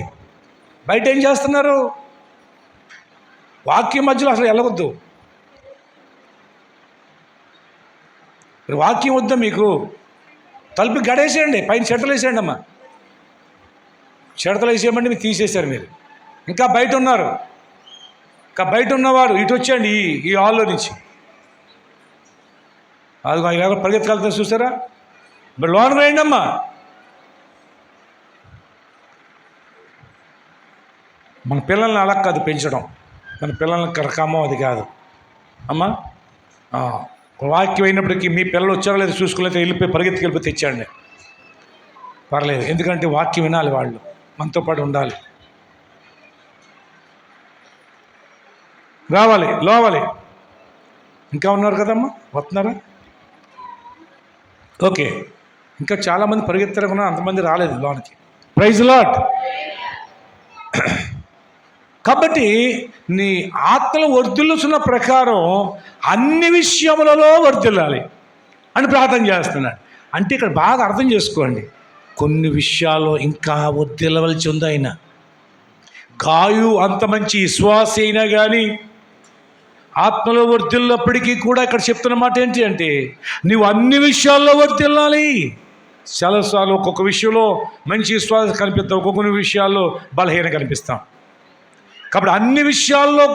[SPEAKER 1] బయట ఏం చేస్తున్నారు? వాక్యం మధ్యలో అసలు వెళ్ళవద్దు. వాక్యం వద్దా మీకు? తలుపు గడేసేయండి, పైన చెడతలు వేసేయండి అమ్మా. చెడతలు వేసేయమంటే మీరు తీసేశారు. మీరు ఇంకా బయట ఉన్నారు. ఇంకా బయట ఉన్నవారు ఇటు వచ్చేయండి, ఈ హాల్లో నుంచి. అది ఇలాగ పరిగెత్తగలుగుతా చూసారా? మరి లోన్ వేయండి అమ్మా. మన పిల్లల్ని అలా కాదు పెంచడం, మన పిల్లల్ని కరకామో అది కాదు అమ్మా. వాక్యం అయినప్పటికీ మీ పిల్లలు వచ్చారో లేదు చూసుకోలేకపోతే వెళ్ళిపోయి పరిగెత్తుకెళ్ళిపోయి తెచ్చాండి, పర్లేదు. ఎందుకంటే వాక్యం వినాలి, వాళ్ళు మనతో పాటు ఉండాలి. రావాలి, లోవాలి. ఇంకా ఉన్నారు కదమ్మా, వస్తున్నారా? ఓకే. ఇంకా చాలామంది పరిగెత్తకుండా అంతమంది రాలేదు లోనికి. Praise lord. కాబట్టి నీ ఆత్మలు వర్ధిల్లుతున్న ప్రకారం అన్ని విషయములలో వర్ధిల్లాలి అని ప్రార్థన చేస్తున్నాడు. అంటే ఇక్కడ బాగా అర్థం చేసుకోండి, కొన్ని విషయాల్లో ఇంకా వర్ధిల్లవలసి ఉంది. ఆయన గాయు అంత మంచి విశ్వాస అయినా కానీ ఆత్మలో వర్ధిల్లినప్పటికీ కూడా ఇక్కడ చెప్తున్న మాట ఏంటి అంటే, నువ్వు అన్ని విషయాల్లో వర్ధిల్లాలి. చాలాసార్లు ఒక్కొక్క విషయంలో మంచి విశ్వాసం కనిపిస్తాం, ఒక్కొక్క విషయాల్లో బలహీన కనిపిస్తాం. కాబట్టి అన్ని విషయాల్లో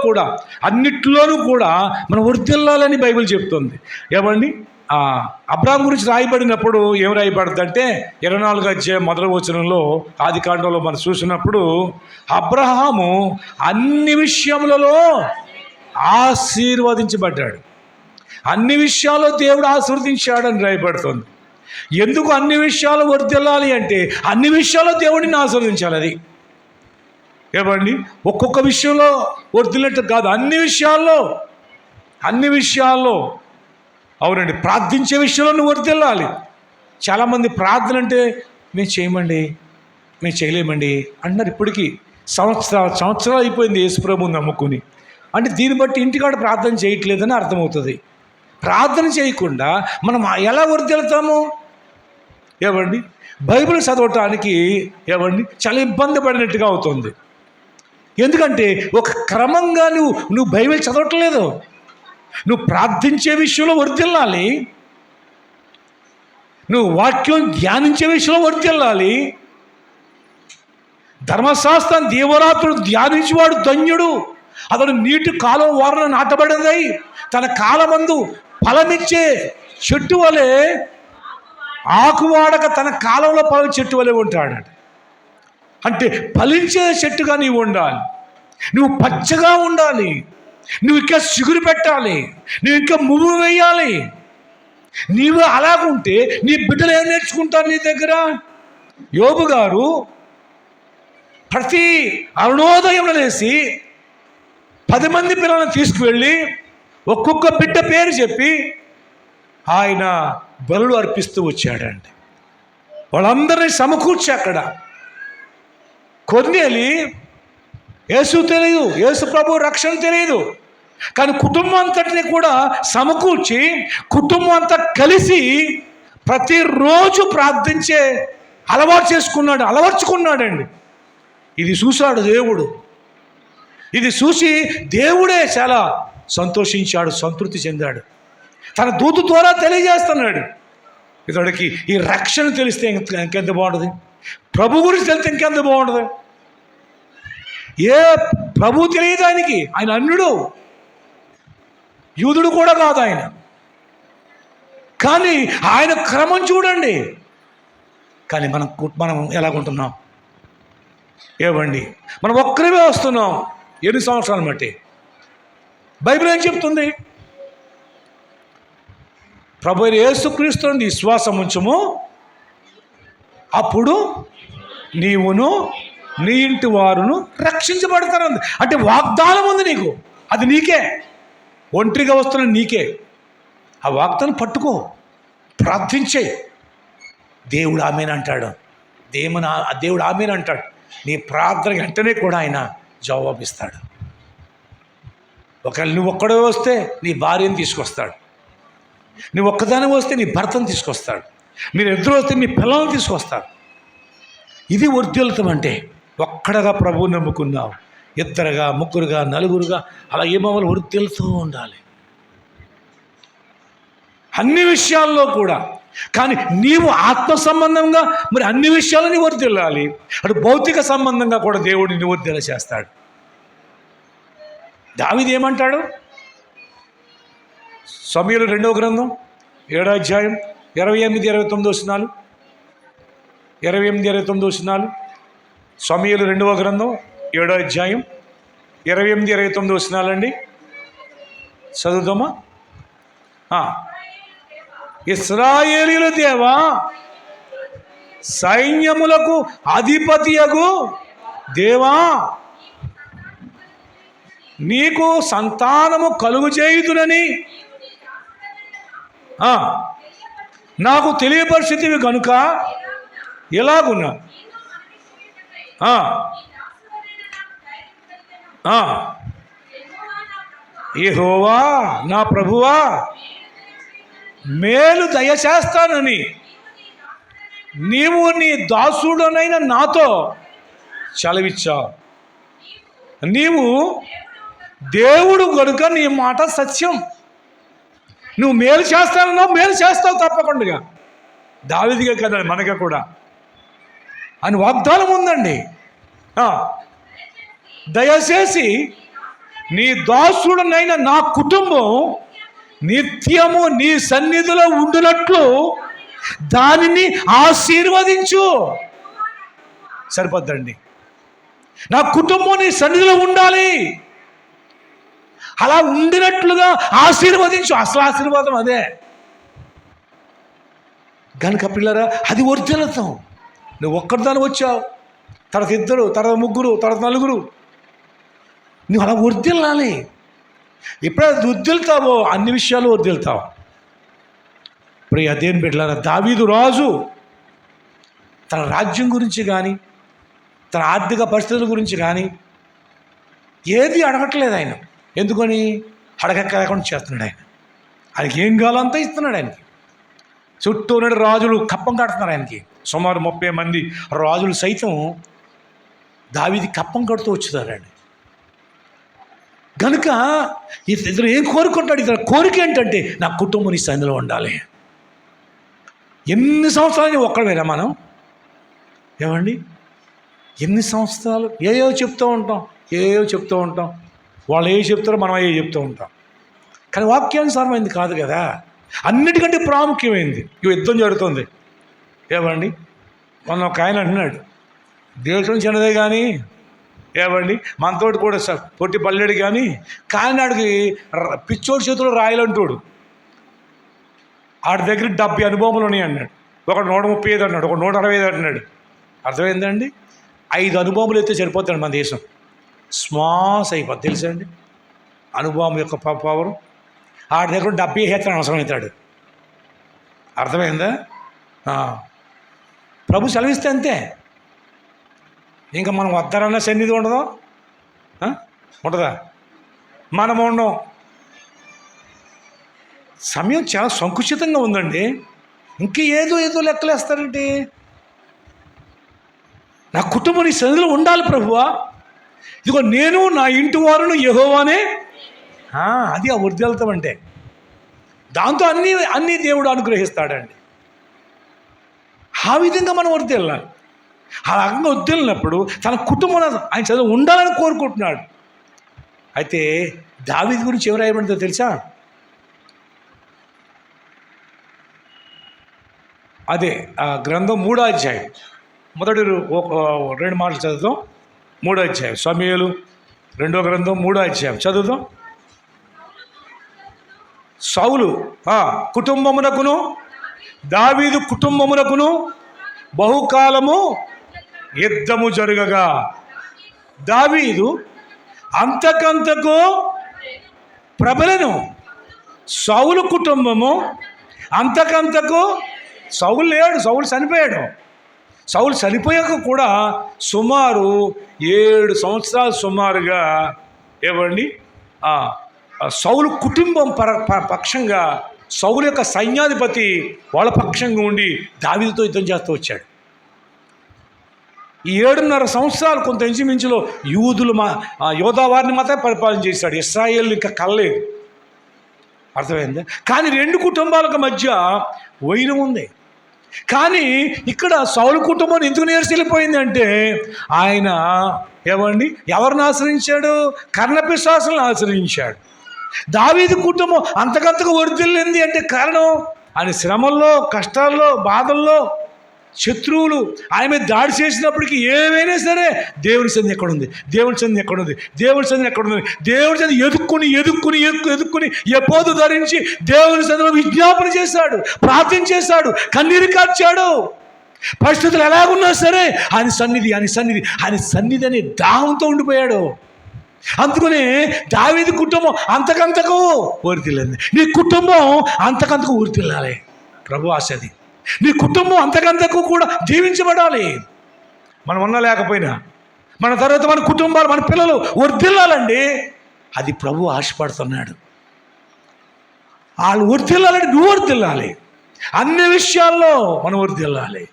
[SPEAKER 1] కూడా అన్నిట్లోనూ కూడా మనం వర్ధిల్లాలని బైబిల్ చెప్తుంది. ఏమండి, అబ్రాహాం గురించి రాయబడినప్పుడు ఏం రాయబడుతుందంటే 24వ అధ్యాయం 1వ వచనంలో ఆదికాండంలో మనం చూసినప్పుడు అబ్రహాము అన్ని విషయములలో ఆశీర్వదించబడ్డాడు. అన్ని విషయాల్లో దేవుడు ఆశీర్వదించాడని రాయబడుతుంది. ఎందుకు అన్ని విషయాలు వర్ధిల్లాలి అంటే, అన్ని విషయాల్లో దేవుడిని ఆశీర్వదించాలి. అది ఏమండి, ఒక్కొక్క విషయంలో వర్ధిల్లినట్టు కాదు, అన్ని విషయాల్లో. అవునండి, ప్రార్థించే విషయంలో నువ్వు వర్ధిల్లాలి. చాలామంది ప్రార్థన అంటే మేము చేయమండి, మేము చేయలేమండి అంటున్నారు. ఇప్పటికీ సంవత్సరాలు అయిపోయింది యేసుప్రభువుని నమ్ముకుని. అంటే దీన్ని బట్టి ఇంటికాడ ప్రార్థన చేయట్లేదని అర్థమవుతుంది. ప్రార్థన చేయకుండా మనం ఎలా వర్ధిల్లుతాము? ఏమండి, బైబిల్ చదవటానికి చాలా ఇబ్బంది పడినట్టుగా అవుతుంది. ఎందుకంటే ఒక క్రమంగా నువ్వు బైబిల్ చదవట్లేదు. నువ్వు ప్రార్థించే విషయంలో వర్ధిల్లాలి, నువ్వు వాక్యం ధ్యానించే విషయంలో వర్ధిల్లాలి. ధర్మశాస్త్రం దీవరాత్రులు ధ్యానించేవాడు ధన్యుడు, అతడు నీటి కాలం వారన నాటబడింది, తన కాలమందు ఫలమిచ్చే చెట్టు వలె ఆకువాడక తన కాలంలో ఫలం చెట్టు వలె ఉంటాడు. అంటే ఫలించే చెట్టుగా నీవు ఉండాలి, నువ్వు పచ్చగా ఉండాలి, నువ్వు ఇంకా చిగురు పెట్టాలి, నువ్వు ఇంకా మువ్వు వేయాలి. నీవు అలాగుంటే నీ బిడ్డలు ఏం నేర్చుకుంటారు నీ దగ్గర? యోబు గారు ప్రతి అరుణోదయంలో లేసి 10 మంది పిల్లలను తీసుకువెళ్ళి ఒక్కొక్క బిడ్డ పేరు చెప్పి ఆయన బలులు అర్పిస్తూ వచ్చాడండి. వాళ్ళందరినీ సమకూర్చి అక్కడ కొన్నేలి యేసు తెలియదు, యేసు ప్రభు రక్షణ తెలియదు, కానీ కుటుంబం అంతటిని కూడా సమకూర్చి కుటుంబం అంతా కలిసి ప్రతిరోజు ప్రార్థించే అలవర్చుకున్నాడండి. ఇది చూశాడు దేవుడు. ఇది చూసి దేవుడే చాలా సంతోషించాడు, సంతృప్తి చెందాడు. తన దూత ద్వారా తెలియజేస్తున్నాడు, ఇతడికి ఈ రక్షణ తెలిస్తే ఇంకెంత బాగుంటుంది, ప్రభు గురించి తెలిస్తే ఇంకెంత బాగుంటుంది. ఏ ప్రభు తెలియదు ఆయనకి, ఆయన అన్యుడు, యూదుడు కూడా కాదు ఆయన. కానీ ఆయన క్రమం చూడండి. కానీ మనం ఎలాగుంటున్నాం ఏవండి? మనం ఒక్కరిమే వస్తున్నాం. ఎన్ని సంవత్సరాలు బట్టి బైబిల్ ఏం చెప్తుంది? ప్రభు యేసుక్రీస్తుని విశ్వాసం ఉంచుము, అప్పుడు నీవును నీ ఇంటి వారును రక్షించబడతారు. అంటే వాగ్దానం ఉంది నీకు, అది నీకే, ఒంటరిగా వస్తున్న నీకే. ఆ వాగ్దానం పట్టుకో, ప్రార్థించే. దేవుడు ఆమేనంటాడు. దేవుడు ఆమేనంటాడు. నీ ప్రార్థన వెంటనే కూడా ఆయన జవాబిస్తాడు. ఒకవేళ నువ్వు ఒక్కడే వస్తే నీ భార్యను తీసుకొస్తాడు, నువ్వు ఒక్కదాని వస్తే నీ భర్తను తీసుకొస్తాడు, మీరు ఇద్దరు వస్తే మీ పిల్లలను తీసుకొస్తాడు. ఇది వర్ధిల్లుతాం అంటే ఒక్కడగా ప్రభువు నమ్ముకున్నావు, ఇద్దరుగా, ముగ్గురుగా, నలుగురుగా అలా ఏమవ్వాలి? వర్ధిల్లుతూ ఉండాలి అన్ని విషయాల్లో కూడా. కానీ నీవు ఆత్మ సంబంధంగా మరి అన్ని విషయాలని వర్ధిల్లాలి, అటు భౌతిక సంబంధంగా కూడా దేవుడిని వర్ధిల్ల చేస్తాడు. దావీదు ఏమంటాడు? సమూయేలు 2వ గ్రంథం 7వ అధ్యాయం 28-29 వచనాలు, 28-29 సమూయేలు 2వ గ్రంథం 7వ అధ్యాయం 28-29 వచనాలండి. చదువుదామా? ఇశ్రాయేలీయుల దేవా, సైన్యములకు అధిపతియగు దేవా, నీకు సంతానము కలుగుచేయుదునని నాకు తెలియపరిస్థితివి కనుక ఎలాగున్నా యెహోవా నా ప్రభువా, మేలు దయచేస్తానని నీవు నీ దాసుడనైన నాతో చలవిచ్చావు. నీవు దేవుడు కనుక నీ మాట సత్యం. నువ్వు మేలు చేస్తానన్నావు, మేలు చేస్తావు తప్పకుండా. దావీదుకే కదా, మనకే కూడా అని వాగ్దానం ఉందండి. దయచేసి నీ దాసుడనైన నా కుటుంబం నిత్యము నీ సన్నిధిలో ఉండునట్లు దానిని ఆశీర్వదించు. సరిపోద్దండి. నా కుటుంబం నీ సన్నిధిలో ఉండాలి, అలా ఉండినట్లుగా ఆశీర్వదించు. అసలు ఆశీర్వాదం అదే కనుక పిల్లరా, అది వర్ధిల్లుతాం. నువ్వు ఒక్కరిదాన్ని వచ్చావు, తర్వాత ఇద్దరు, తర్వాత ముగ్గురు, తర్వాత నలుగురు, నువ్వు అలా వర్ధిల్లాలి. ఎప్పుడైతే వర్ధిల్తావో అన్ని విషయాలు వర్ధిల్తావు. ప్రియ దేవుని బిడ్డలారా, దావీదు రాజు తన రాజ్యం గురించి కానీ తన ఆర్థిక పరిస్థితుల గురించి కానీ ఏది అడగట్లేదు ఆయన. ఎందుకని? అడగక లేకుండా చేస్తున్నాడు ఆయన. ఆయనకి ఏం కావాలంతా ఇస్తున్నాడు ఆయనకి. చుట్టూ ఉన్న రాజులు కప్పం కడుతున్నారు ఆయనకి. సుమారు 30 మంది రాజులు సైతం దావీది కప్పం కడుతూ వచ్చుతారండి. కనుక ఇతను ఏం కోరుకుంటాడు? ఇతను కోరిక ఏంటంటే నా కుటుంబం నీ సన్నిధిలో ఉండాలి. ఎన్ని సంవత్సరాలు ఒక్కడమేనా మనం? ఏమండి, ఎన్ని సంవత్సరాలు ఏయో చెప్తూ ఉంటాం. వాళ్ళు ఏ చెప్తారో మనం ఏ చెప్తూ ఉంటాం. కానీ వాక్యానుసారమైంది కాదు కదా, అన్నిటికంటే ప్రాముఖ్యమైంది. యుద్ధం జరుగుతుంది. ఏమండి, మొన్న ఒక ఆయన అంటున్నాడు, దేశం చిన్నదే కానీ ఏమండి మనతోటి కూడా పొట్టి పల్లెడు కానీ నాడికి పిచ్చోడి చేతిలో రాయలంటోడు. ఆడి దగ్గర 70 అనుభవములు ఉన్నాయి అన్నాడు. ఒకడు 135 అన్నాడు, ఒక 165 అంటున్నాడు. అర్థమైందండి? 5 అనుభవములు అయితే సరిపోతాడు మన దేశం. స్మాస్ అయిపోద్ది తెలుసా అండి అనుభవం యొక్క పవరు. ఆడి దగ్గర 70 హేతన అవసరం అవుతాడు. అర్థమైందా? ప్రభు సెలవిస్తే అంతే. ఇంకా మనం వద్దరన్న సన్నిధి ఉండదు, ఉంటుందా? మనం ఉండం. సమయం చాలా సంకుచితంగా ఉందండి. ఏదో లెక్కలేస్తారంటే నా కుటుంబం నీ సన్నిధిలో ఉండాలి ప్రభువా. ఇదిగో నేను నా ఇంటి వారును యెహోవానే. అది ఆ వర్ధిల్తం అంటే. దాంతో అన్నీ దేవుడు అనుగ్రహిస్తాడండి. ఆ విధంగా మనం వర్ధిల్లాలి. ఆ రకంగా వర్ధిల్లినప్పుడు తన కుటుంబం ఆయన చదువు ఉండాలని కోరుకుంటున్నాడు. అయితే దావీదు గురించి ఎవరు రాయబడిందో తెలుసా? అదే ఆ గ్రంథం 3వ అధ్యాయం మొదటి 2 మాటలు చదువుతాం. 3వ అధ్యాయం సమూయేలు 2వ గ్రంథం 3వ అధ్యాయం చదువుతాం. సౌలు కుటుంబమునకును దావీదు కుటుంబమునకును బహుకాలము యుద్ధము జరగగా దావీదు అంతకంతకు ప్రబలను. సౌలు కుటుంబము అంతకంతకు, సౌలు లేడు, సౌలు చనిపోయాడు. సౌలు చనిపోయాక కూడా సుమారు 7 సంవత్సరాలు సుమారుగా ఏమండి సౌలు కుటుంబం పక్షంగా సౌలు యొక్క సైన్యాధిపతి వాళ్ళ పక్షంగా ఉండి దావీదుతో యుద్ధం చేస్తూ వచ్చాడు. ఈ 7.5 సంవత్సరాలు కొంత ఇంచుమించులో యోధా వారిని మాత్రమే పరిపాలన చేశాడు. ఇశ్రాయేల్ ఇంకా కలలేదు. అర్థమైందా? కానీ 2 కుటుంబాలకు మధ్య వైరం ఉంది. కానీ ఇక్కడ సౌలు కుటుంబం ఎందుకు నేర్చెల్లిపోయింది అంటే ఆయన ఎవరిని ఆశ్రయించాడు? కర్ణపిశాసులను ఆశ్రయించాడు. దావీదు కుటుంబం అంతకంతకు వర్ధిల్లింది అంటే కారణం ఆయన శ్రమల్లో, కష్టాల్లో, బాధల్లో, శత్రువులు ఆయన మీద దాడి చేసినప్పటికీ ఏమైనా సరే దేవుని సన్నిధి ఎక్కడుంది, దేవుని సన్నిధి ఎక్కడుంది, దేవుని సన్నిధి ఎక్కడుంది, దేవుని సన్నిధి ఎదుక్కుని ఎపోదు ధరించి దేవుని సన్నిధిలో విజ్ఞాపన చేశాడు, ప్రార్థన చేశాడు, కన్నీరు కార్చాడు. పరిస్థితులు ఎలాగున్నా సరే ఆయన సన్నిధి అనే దాహంతో ఉండిపోయాడు. అందుకనే దావీదు కుటుంబం అంతకంతకు వర్ధిల్లింది. నీ కుటుంబం అంతకంతకు వర్ధిల్లాలి. ప్రభు ఆశది నీ కుటుంబం అంతకంతకు కూడా జీవించబడాలి. మనం ఉన్నా లేకపోయినా మన తర్వాత మన కుటుంబాలు, మన పిల్లలు వర్ధిల్లాలండి. అది ప్రభు ఆశపడుతున్నాడు. వాళ్ళు వర్ధిల్లాలంటే నువ్వు వర్ధిల్లాలి. అన్ని విషయాల్లో మనం వర్ధిల్లాలి.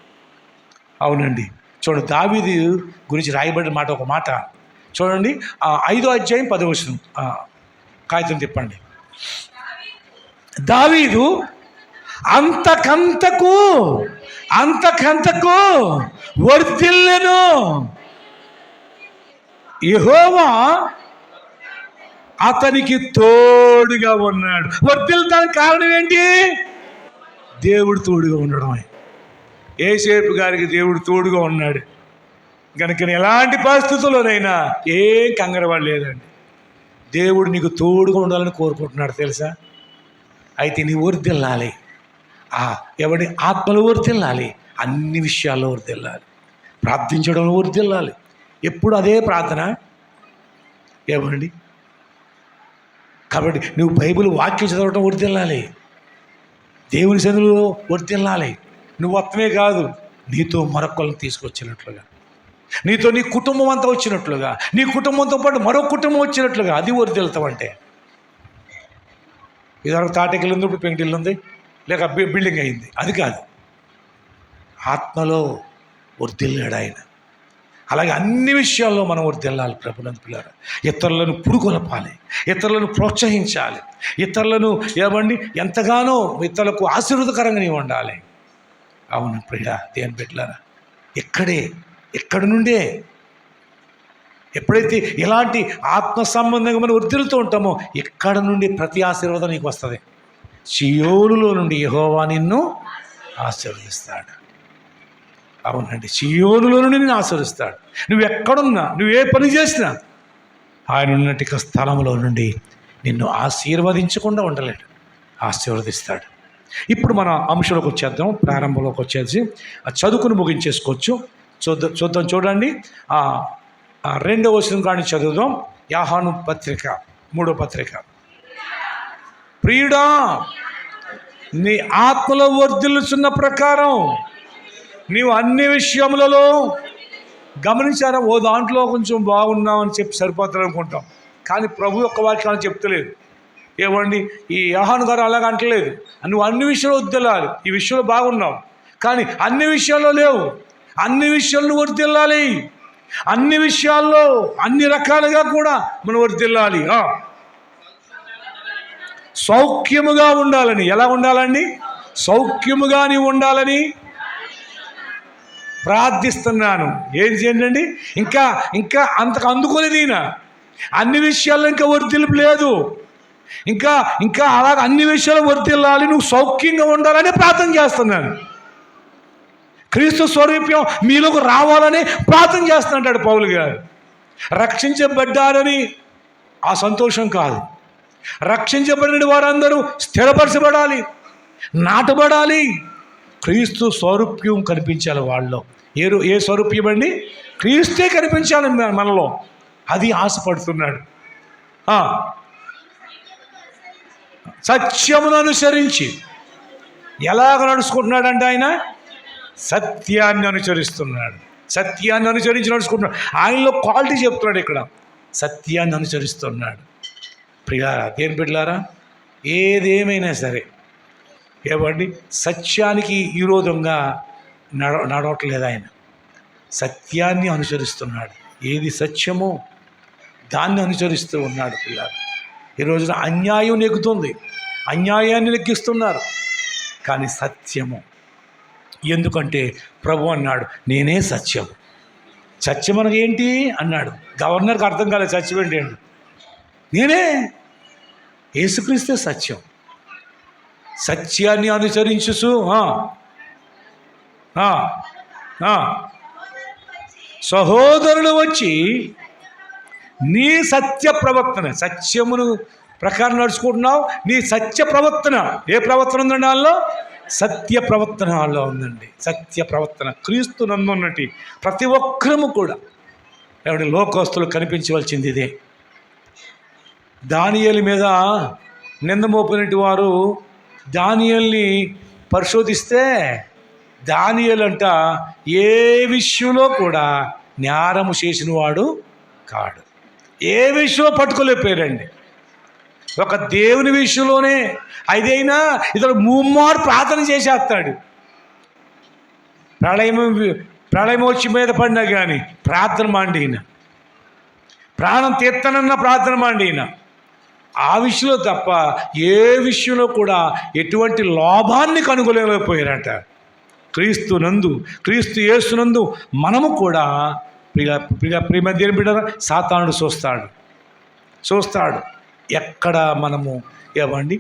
[SPEAKER 1] అవునండి. చూడండి దావీదు గురించి రాయబడిన మాట, ఒక మాట చూడండి. 5వ అధ్యాయం 10వ వచనం కాగితం తిప్పండి. దావీదు అంతకంతకు వర్ధిల్లెను. యెహోవా అతనికి తోడుగా ఉన్నాడు. వర్ధిల్లడానికి కారణం ఏంటి? దేవుడు తోడుగా ఉండడమే. యోసేపు గారికి దేవుడు తోడుగా ఉన్నాడు కనుక ఎలాంటి పరిస్థితుల్లోనైనా ఏం కంగారు లేదండి. దేవుడు నీకు తోడుగా ఉండాలని కోరుకుంటున్నాడు తెలుసా. అయితే నీ వర్ధిల్లాలి. ఎవడి ఆత్మలో వర్ధిల్లాలి, అన్ని విషయాల్లో వర్ధిల్లాలి, ప్రార్థించడంలో వర్ధిల్లాలి. ఎప్పుడు అదే ప్రార్థన ఏమండి. కాబట్టి నువ్వు బైబిల్ వాక్యం చదవటం వర్ధిల్లాలి, దేవుని సన్నిధిలో వర్ధిల్లాలి. నువ్వు అర్థమే కాదు, నీతో మరొకళ్ళని తీసుకొచ్చినట్లుగా, నీతో నీ కుటుంబం అంతా వచ్చినట్లుగా, నీ కుటుంబంతో పాటు మరో కుటుంబం వచ్చినట్లుగా, అది వర్ధిల్లుతాం అంటే. ఇదివరకు తాటకిల్లు ఉంది, ఇప్పుడు పెంకిటిల్లు ఉంది, లేక బిల్డింగ్ అయింది. అది కాదు, ఆత్మలో వర్ధిల్లాడు ఆయన. అలాగే అన్ని విషయాల్లో మనం వర్ధిల్లాలి. ప్రభునందు పిల్లారా, ఇతరులను పురుగొలపాలి, ఇతరులను ప్రోత్సహించాలి, ఇతరులను ఎంతగానో ఇతరులకు ఆశీర్వాదకరంగా నీవు ఉండాలి. అవును ప్రియ దేవుని బిడ్డలారా, ఎక్కడి నుండే ఎప్పుడైతే ఇలాంటి ఆత్మ సంబంధంగా మనం వర్ధిల్లుతూ ఉంటామో ఎక్కడ నుండి ప్రతి ఆశీర్వాదం నీకు వస్తుంది. సియోనులో నుండి యెహోవా నిన్ను ఆశీర్వదిస్తాడు. అవునండి, సీయోనులో నుండి నిన్ను ఆశీర్వదిస్తాడు. నువ్వు ఎక్కడున్నా, నువ్వు ఏ పని చేసినా ఆయన ఉన్నటి స్థలంలో నుండి నిన్ను ఆశీర్వదించకుండా ఉండలేడు, ఆశీర్వదిస్తాడు. ఇప్పుడు మన అంశంలోకి వచ్చేద్దాం, ప్రారంభంలోకి వచ్చేసి చదువుకుని ముగించేసుకోవచ్చు. చూద్దాం చూడండి. రెండవ వచనం కానీ చదువుదాం. యోహాను పత్రిక 3వ పత్రిక. ప్రియుడా, నీ ఆత్మలో వర్ధిల్లుచున్న ప్రకారం నీవు అన్ని విషయములలో గమనించారా? ఓ దాంట్లో కొంచెం బాగున్నామని చెప్పి సరిపోతుంది అనుకుంటాం, కానీ ప్రభు యొక్క వాక్యాన్ని చెప్తలేదు. ఏమండి, ఈ యోహాను గారు అలాగ అంటలేదు. నువ్వు అన్ని విషయాలు వర్ధిల్లాలి, ఈ విషయంలో బాగున్నావు, కానీ అన్ని విషయాల్లో లేవు. అన్ని విషయాలను వర్ధిల్లాలి, అన్ని విషయాల్లో అన్ని రకాలుగా కూడా మనం వర్ధిల్లాలి. సౌఖ్యముగా ఉండాలని. ఎలా ఉండాలండి? సౌఖ్యముగా నీవు ఉండాలని ప్రార్థిస్తున్నాను. ఏం చేయండి? ఇంకా అంతకు అందుకోలేదు ఈయన. అన్ని విషయాల్లో ఇంకా వర్ధిల్పు లేదు. ఇంకా అలాగ అన్ని విషయాలు వర్ధిల్లాలి, నువ్వు సౌఖ్యంగా ఉండాలని ప్రార్థన చేస్తున్నాను. క్రీస్తు స్వరూప్యం మీలోకి రావాలని ప్రార్థన చేస్తుంటాడు పౌలు గారు. రక్షించబడ్డారని ఆ సంతోషం కాదు, రక్షించబడిన వారందరూ స్థిరపరచబడాలి, నాటబడాలి, క్రీస్తు స్వరూప్యం కనిపించాలి వాళ్ళలో. ఏ స్వరూప్యం అండి? క్రీస్తే కనిపించాలి మనలో. అది ఆశపడుతున్నాడు. సత్యమును అనుసరించి ఎలాగ నడుచుకుంటున్నాడంటే ఆయన సత్యాన్ని అనుసరిస్తున్నాడు. సత్యాన్ని అనుసరించి నడుచుకుంటున్నాడు. ఆయనలో క్వాలిటీ చెప్తున్నాడు ఇక్కడ, సత్యాన్ని అనుసరిస్తున్నాడు. ప్రియారా, దేని బిడ్డలారా, ఏదేమైనా సరే ఏమండి, సత్యానికి విరోధంగా నడవట్లేదు ఆయన. సత్యాన్ని అనుసరిస్తున్నాడు. ఏది సత్యమో దాన్ని అనుసరిస్తూ ఉన్నాడు. పిల్లలు ఈ రోజున అన్యాయం నెగ్గుతుంది, అన్యాయాన్ని లెక్కిస్తున్నారు, కానీ సత్యము. ఎందుకంటే ప్రభు అన్నాడు, నేనే సత్యం. సత్యం అనగా ఏంటి అన్నాడు. గవర్నర్కి అర్థం కాలేదు సత్యం ఏంటి అండి. నేనే, యేసుక్రీస్తే సత్యం. సత్యాన్ని అనుసరించుసు సహోదరులు వచ్చి నీ సత్య ప్రవర్తన, సత్యమును ప్రకారం నడుచుకుంటున్నావు, నీ సత్య ప్రవర్తన. ఏ ప్రవర్తన ఉందండి వాళ్ళలో? సత్య ప్రవర్తన వాళ్ళలో ఉందండి. సత్య ప్రవర్తన క్రీస్తు నందున్నటి ప్రతి ఒక్కరము కూడా ఎవరి లోకస్తులు కనిపించవలసింది ఇదే. దానియేలు మీద నింద మోపినట్టు వారు దానియేలుని పరిశోధిస్తే దానియేలు అంట ఏ విషయంలో కూడా నేరము చేసిన వాడు కాడు. ఏ విషయంలో పట్టుకోలేకపోయారండి. ఒక దేవుని విషయంలోనే అదైనా ఇతడు ముమ్మారు ప్రార్థన చేసేస్తాడు. ప్రళయం వచ్చి మీద పడినా కానీ ప్రార్థన మాండిన, ప్రాణం తీర్తనన్న ప్రార్థన మాండిన. ఆ విషయంలో తప్ప ఏ విషయంలో కూడా ఎటువంటి లోభాన్ని కనుగొనలేకపోయారట. క్రీస్తు యేసునందు మనము కూడా ప్రియమైన బిడ్డ సాతానుడు చూస్తాడు ఎక్కడ మనము ఏమండి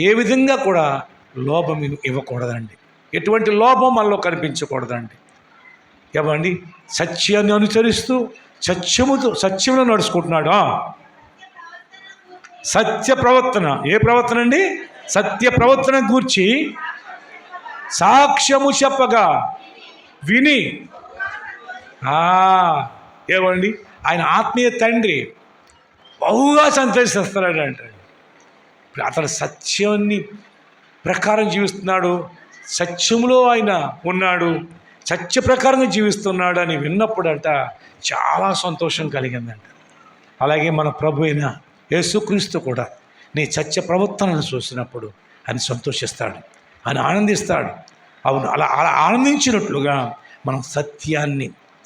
[SPEAKER 1] ఏ విధంగా కూడా లోభం ఇవ్వకూడదండి. ఎటువంటి లోభం మనలో కనిపించకూడదండి. ఏమండి సత్యాన్ని అనుసరిస్తూ సత్యంలో నడుచుకుంటున్నాడు. సత్య ప్రవర్తన. ఏ ప్రవర్తన అండి? సత్య ప్రవర్తన గూర్చి సాక్ష్యము చెప్పగా విని ఏమండి ఆయన ఆత్మీయ తండ్రి బహుగా సంతోషిస్తున్నాడు అంటాడు. అతను సత్యాన్ని ప్రకారం జీవిస్తున్నాడు, సత్యములో ఆయన ఉన్నాడు, సత్య ప్రకారంగా జీవిస్తున్నాడు అని విన్నప్పుడంట చాలా సంతోషం కలిగిందంట. అలాగే మన ప్రభు అయిన యేసుక్రీస్తు కూడా నీ సత్య ప్రవర్తనను చూసినప్పుడు ఆయన సంతోషిస్తాడు, ఆయన ఆనందిస్తాడు. అవును, అలా ఆనందించినట్లుగా మనం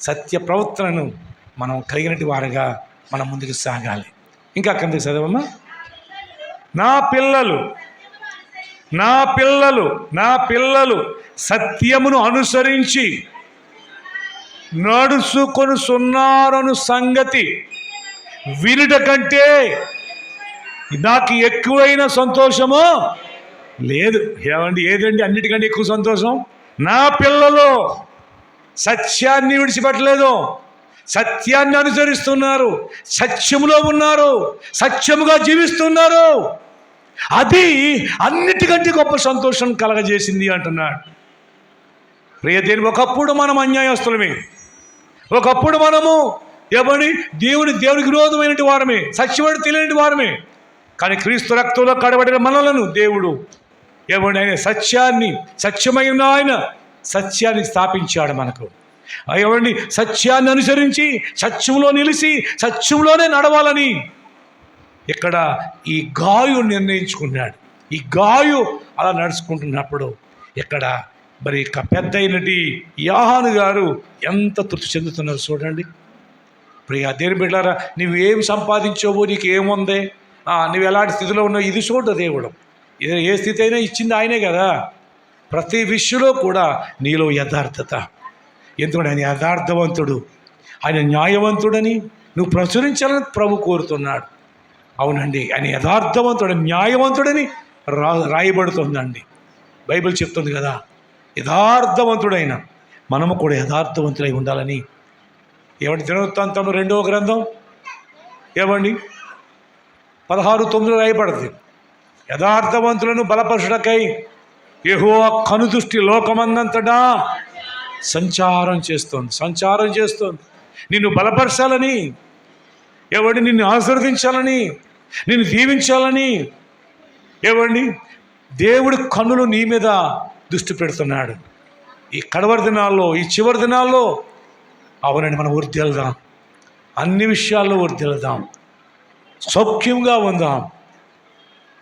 [SPEAKER 1] సత్య ప్రవర్తనను మనం కలిగినట్టు వారుగా మనం ముందుకు సాగాలి. ఇంకా కిందకి చదవమ్మా. నా పిల్లలు సత్యమును అనుసరించి నడుచుకొనుచున్నారను సంగతి వినుట కంటే నాకు ఎక్కువైన సంతోషము లేదు. ఏమండి, ఏదండి అన్నిటికంటే ఎక్కువ సంతోషం? నా పిల్లలు సత్యాన్ని విడిచిపెట్టలేదు, సత్యాన్ని అనుసరిస్తున్నారు, సత్యములో ఉన్నారు, సత్యముగా జీవిస్తున్నారు. అది అన్నిటికంటే గొప్ప సంతోషం కలగజేసింది అంటున్నాడు. ప్రియదేవుని, ఒకప్పుడు మనం అన్యాయస్తులమే, ఒకప్పుడు మనము దేవునికి విరోధమైనటువంటి వారమే, సత్యవాడు తెలియని వారమే. కానీ క్రీస్తు రక్తంలో కడబడిన మనలను దేవుడు ఆయన సత్యమైన ఆయన సత్యాన్ని స్థాపించాడు మనకు. సత్యాన్ని అనుసరించి సత్యంలో నిలిచి సత్యంలోనే నడవాలని ఇక్కడ ఈ గాయు నిర్ణయించుకున్నాడు. ఈ గాయు అలా నడుచుకుంటున్నప్పుడు ఇక్కడ మరి ఇక పెద్ద అయినటి యోహాను గారు ఎంత తృప్తి చెందుతున్నారు చూడండి. ప్రియ దేవుని బిడ్డలారా, నువ్వు ఏం సంపాదించావో, నీకు ఏముంది, నువ్వు ఎలాంటి స్థితిలో ఉన్నావు, ఇది చూడ దేవుడు. ఏ స్థితి అయినా ఇచ్చింది ఆయనే కదా. ప్రతి విషయంలో కూడా నీలో యథార్థత, ఎందుకంటే ఆయన యథార్థవంతుడు, ఆయన న్యాయవంతుడని నువ్వు ప్రచురించాలని ప్రభు కోరుతున్నాడు. అవునండి, ఆయన యథార్థవంతుడు, న్యాయవంతుడని రాయబడుతుందండి. బైబిల్ చెప్తుంది కదా, యథార్థవంతుడైన మనము కూడా యథార్థవంతులై ఉండాలని. దినవృత్తాంతం 2వ గ్రంథం 16:9 రాయబడుతుంది. యథార్థవంతులను బలపరచుటకై యెహోవా కనుదృష్టి లోకమందంతటా సంచారం చేస్తోంది. నిన్ను బలపరచాలని, నిన్ను ఆశీర్వదించాలని, నిన్ను దీవించాలని దేవుడి కన్నులు నీ మీద దృష్టి పెడుతున్నాడు. ఈ కడవరి దినాల్లో, ఈ చివరి దినాల్లో అవునండి, మనం వర్ధిల్లుదాం, అన్ని విషయాల్లో వర్ధిల్లుదాం, సౌఖ్యంగా ఉందాం.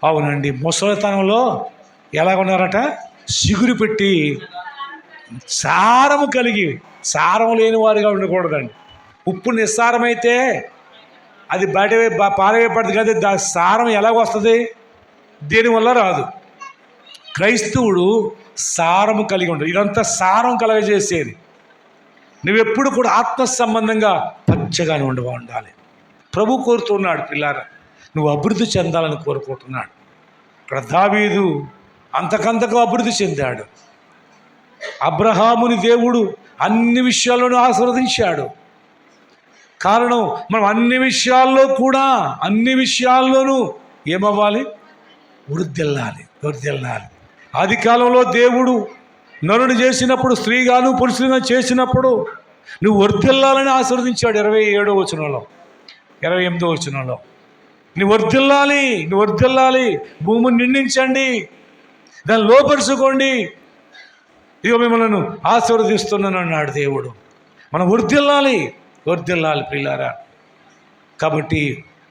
[SPEAKER 1] అవునండి, ముసలితనంలో ఎలా ఉన్నారట, సిగురు పెట్టి సారము కలిగి, సారం లేని వారిగా ఉండకూడదండి. ఉప్పు నిస్సారమైతే అది బయట పారవేయబడుతుంది కదా, దాని సారం ఎలాగొస్తుంది, దేనివల్ల రాదు. క్రైస్తవుడు సారము కలిగి ఉండదు. ఇదంతా సారం కలగజేసేది. నువ్వెప్పుడు కూడా ఆత్మ సంబంధంగా పచ్చగానే ఉండాలి. ప్రభు కోరుతున్నాడు, పిల్లారా, నువ్వు అభివృద్ధి చెందాలని కోరుకుంటున్నాడు. ఇక్కడ దావీదు అంతకంతకు అభివృద్ధి చెందాడు. అబ్రహాముని దేవుడు అన్ని విషయాల్లోనూ ఆశీర్వదించాడు. కారణం, మనం అన్ని విషయాల్లోనూ ఏమవ్వాలి, వృద్ధిల్లాలి. ఆది కాలంలో దేవుడు నరుని చేసినప్పుడు, స్త్రీగాను పురుషులుగా చేసినప్పుడు నువ్వు వర్ధిల్లాలని ఆశీర్వదించాడు. 27వ వచనంలో, 28వ వచనంలో నువ్వు వర్ధిల్లాలి, భూమిని నిండించండి, దాన్ని లోపరుచుకోండి, ఇక మిమ్మల్ని ఆశీర్వదిస్తున్నాను అన్నాడు దేవుడు. మనం వర్ధిల్లాలి ప్రియులారా. కాబట్టి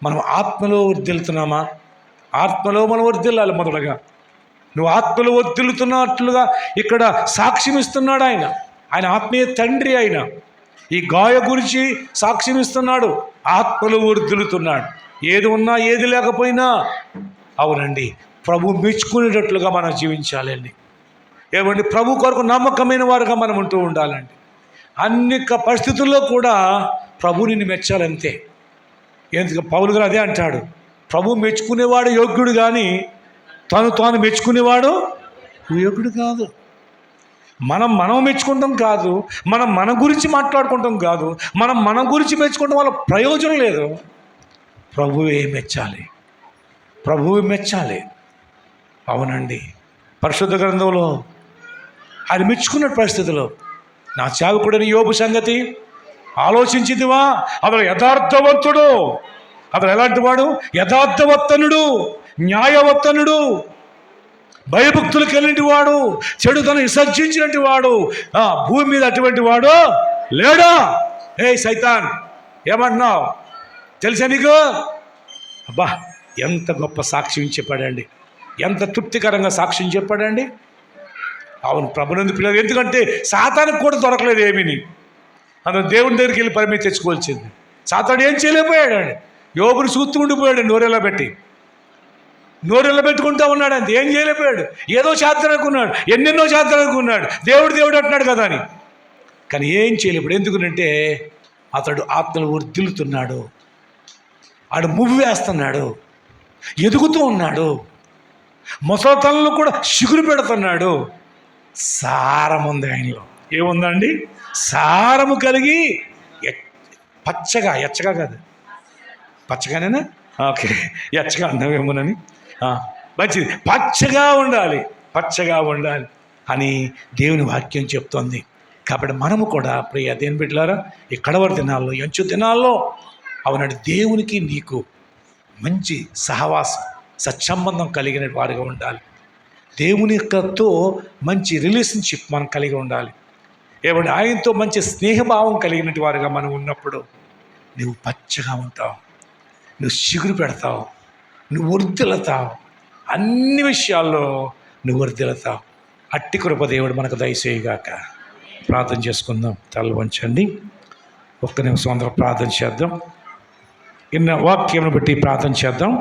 [SPEAKER 1] మనం ఆత్మలో వర్ధిల్లుతున్నామా? ఆత్మలో మనం వర్ధిల్లాలి. మొదటగా నువ్వు ఆత్మలో వర్ధిల్లుతున్నట్లుగా ఇక్కడ సాక్ష్యం ఇస్తున్నాడు ఆయన ఆత్మీయ తండ్రి. ఆయన ఈ గాయ గురించి సాక్ష్యం ఇస్తున్నాడు, ఆత్మలో వర్ధిల్లుతున్నాడు. ఏది ఉన్నా ఏది లేకపోయినా అవునండి, ప్రభు మెచ్చుకునేటట్లుగా మనం జీవించాలండి. ప్రభు కొరకు నమ్మకమైన వారుగా మనం ఉంటూ ఉండాలండి. అన్ని పరిస్థితుల్లో కూడా ప్రభు నిన్ను మెచ్చాలంతే. ఎందుకు పౌలు గారు అదే అంటాడు, ప్రభు మెచ్చుకునేవాడు యోగ్యుడు, కానీ తాను మెచ్చుకునేవాడు యోగ్యుడు కాదు. మనం మెచ్చుకుంటాం కాదు, మన గురించి మాట్లాడుకుంటాం కాదు, మన గురించి మెచ్చుకుంటాం వల్ల ప్రయోజనం లేదు. ప్రభువే మెచ్చాలి. అవునండి, పరిశుద్ధ గ్రంథంలో ఆయన మెచ్చుకున్న పరిస్థితిలో నా సేవకుడని యోబు సంగతి ఆలోచించిందివా? అతను యథార్థవంతుడు, అతను ఎలాంటి వాడు, యథార్థవర్తనుడు, న్యాయవర్తనుడు, భయభక్తులకు వెళ్ళినటి వాడు, చెడుతను విసర్జించినటువంటి వాడు, భూమి మీద అటువంటి వాడు లేడా? సైతాన్, ఏమంటున్నావు తెలుసా నీకు? అబ్బా, ఎంత గొప్ప సాక్ష్యం చెప్పాడండి, ఎంత తృప్తికరంగా సాక్ష్యం చెప్పాడండి. అవును, ప్రభునందు పిల్లలు, ఎందుకంటే సాతానికి కూడా దొరకలేదు ఏమీని. అందులో దేవుని దగ్గరికి వెళ్ళి పరిమితి తెచ్చుకోవాల్సింది. సాతాను ఏం చేయలేకపోయాడు, యోబుని చూస్తూ ఉండిపోయాడు, నోరెళ్ళ పెట్టుకుంటూ ఉన్నాడు. అంతే, ఏం చేయలేకపోయాడు. ఏదో చేద్దామనుకున్నాడు, ఎన్నెన్నో చేద్దామనుకున్నాడు, దేవుడు అంటున్నాడు కదా అని, కానీ ఏం చేయలేకపోయాడు. ఎందుకంటే అతడు ఆత్మలు వర్ధిల్లుతున్నాడు, ఆడు మువ్వు వేస్తున్నాడు, ఎదుగుతూ ఉన్నాడు, ముసలితనంలో కూడా చిగురు పెడుతున్నాడు. సారం ఉంది ఆయనలో. ఏముందండి? సారము కలిగి పచ్చగా, ఎచ్చగా కాదు, పచ్చగానేనా, ఓకే, ఎచ్చగా అన్నావేమోనని, మంచిది, పచ్చగా ఉండాలి, పచ్చగా ఉండాలి అని దేవుని వాక్యం చెప్తోంది. కాబట్టి మనము కూడా ప్రియ దేవుని బిడ్డలారా, ఈ కడవరి దినాల్లో, ఎంచు దినాల్లో అవునండి, దేవునికి నీకు మంచి సహవాసం, సత్సంబంధం కలిగిన వారిగా ఉండాలి. దేవుని యొక్కతో మంచి రిలేషన్షిప్ మనం కలిగి ఉండాలి. ఏమంటే ఆయనతో మంచి స్నేహభావం కలిగిన వారుగా మనం ఉన్నప్పుడు నువ్వు పచ్చగా ఉంటావు, నువ్వు చిగురు పెడతావు, నువ్వు వర్ధిల్లుతావు, అన్ని విషయాల్లో నువ్వు వర్ధిల్లుతావు. అట్టి కృప దేవుడు మనకు దయచేయగాక. ప్రార్థన చేసుకుందాం. తల వంచండి, ఒక్క నిమిషం అందరం ప్రార్థన చేద్దాం. ఇన్న వాక్యం బట్టి ప్రార్థన చేద్దాం.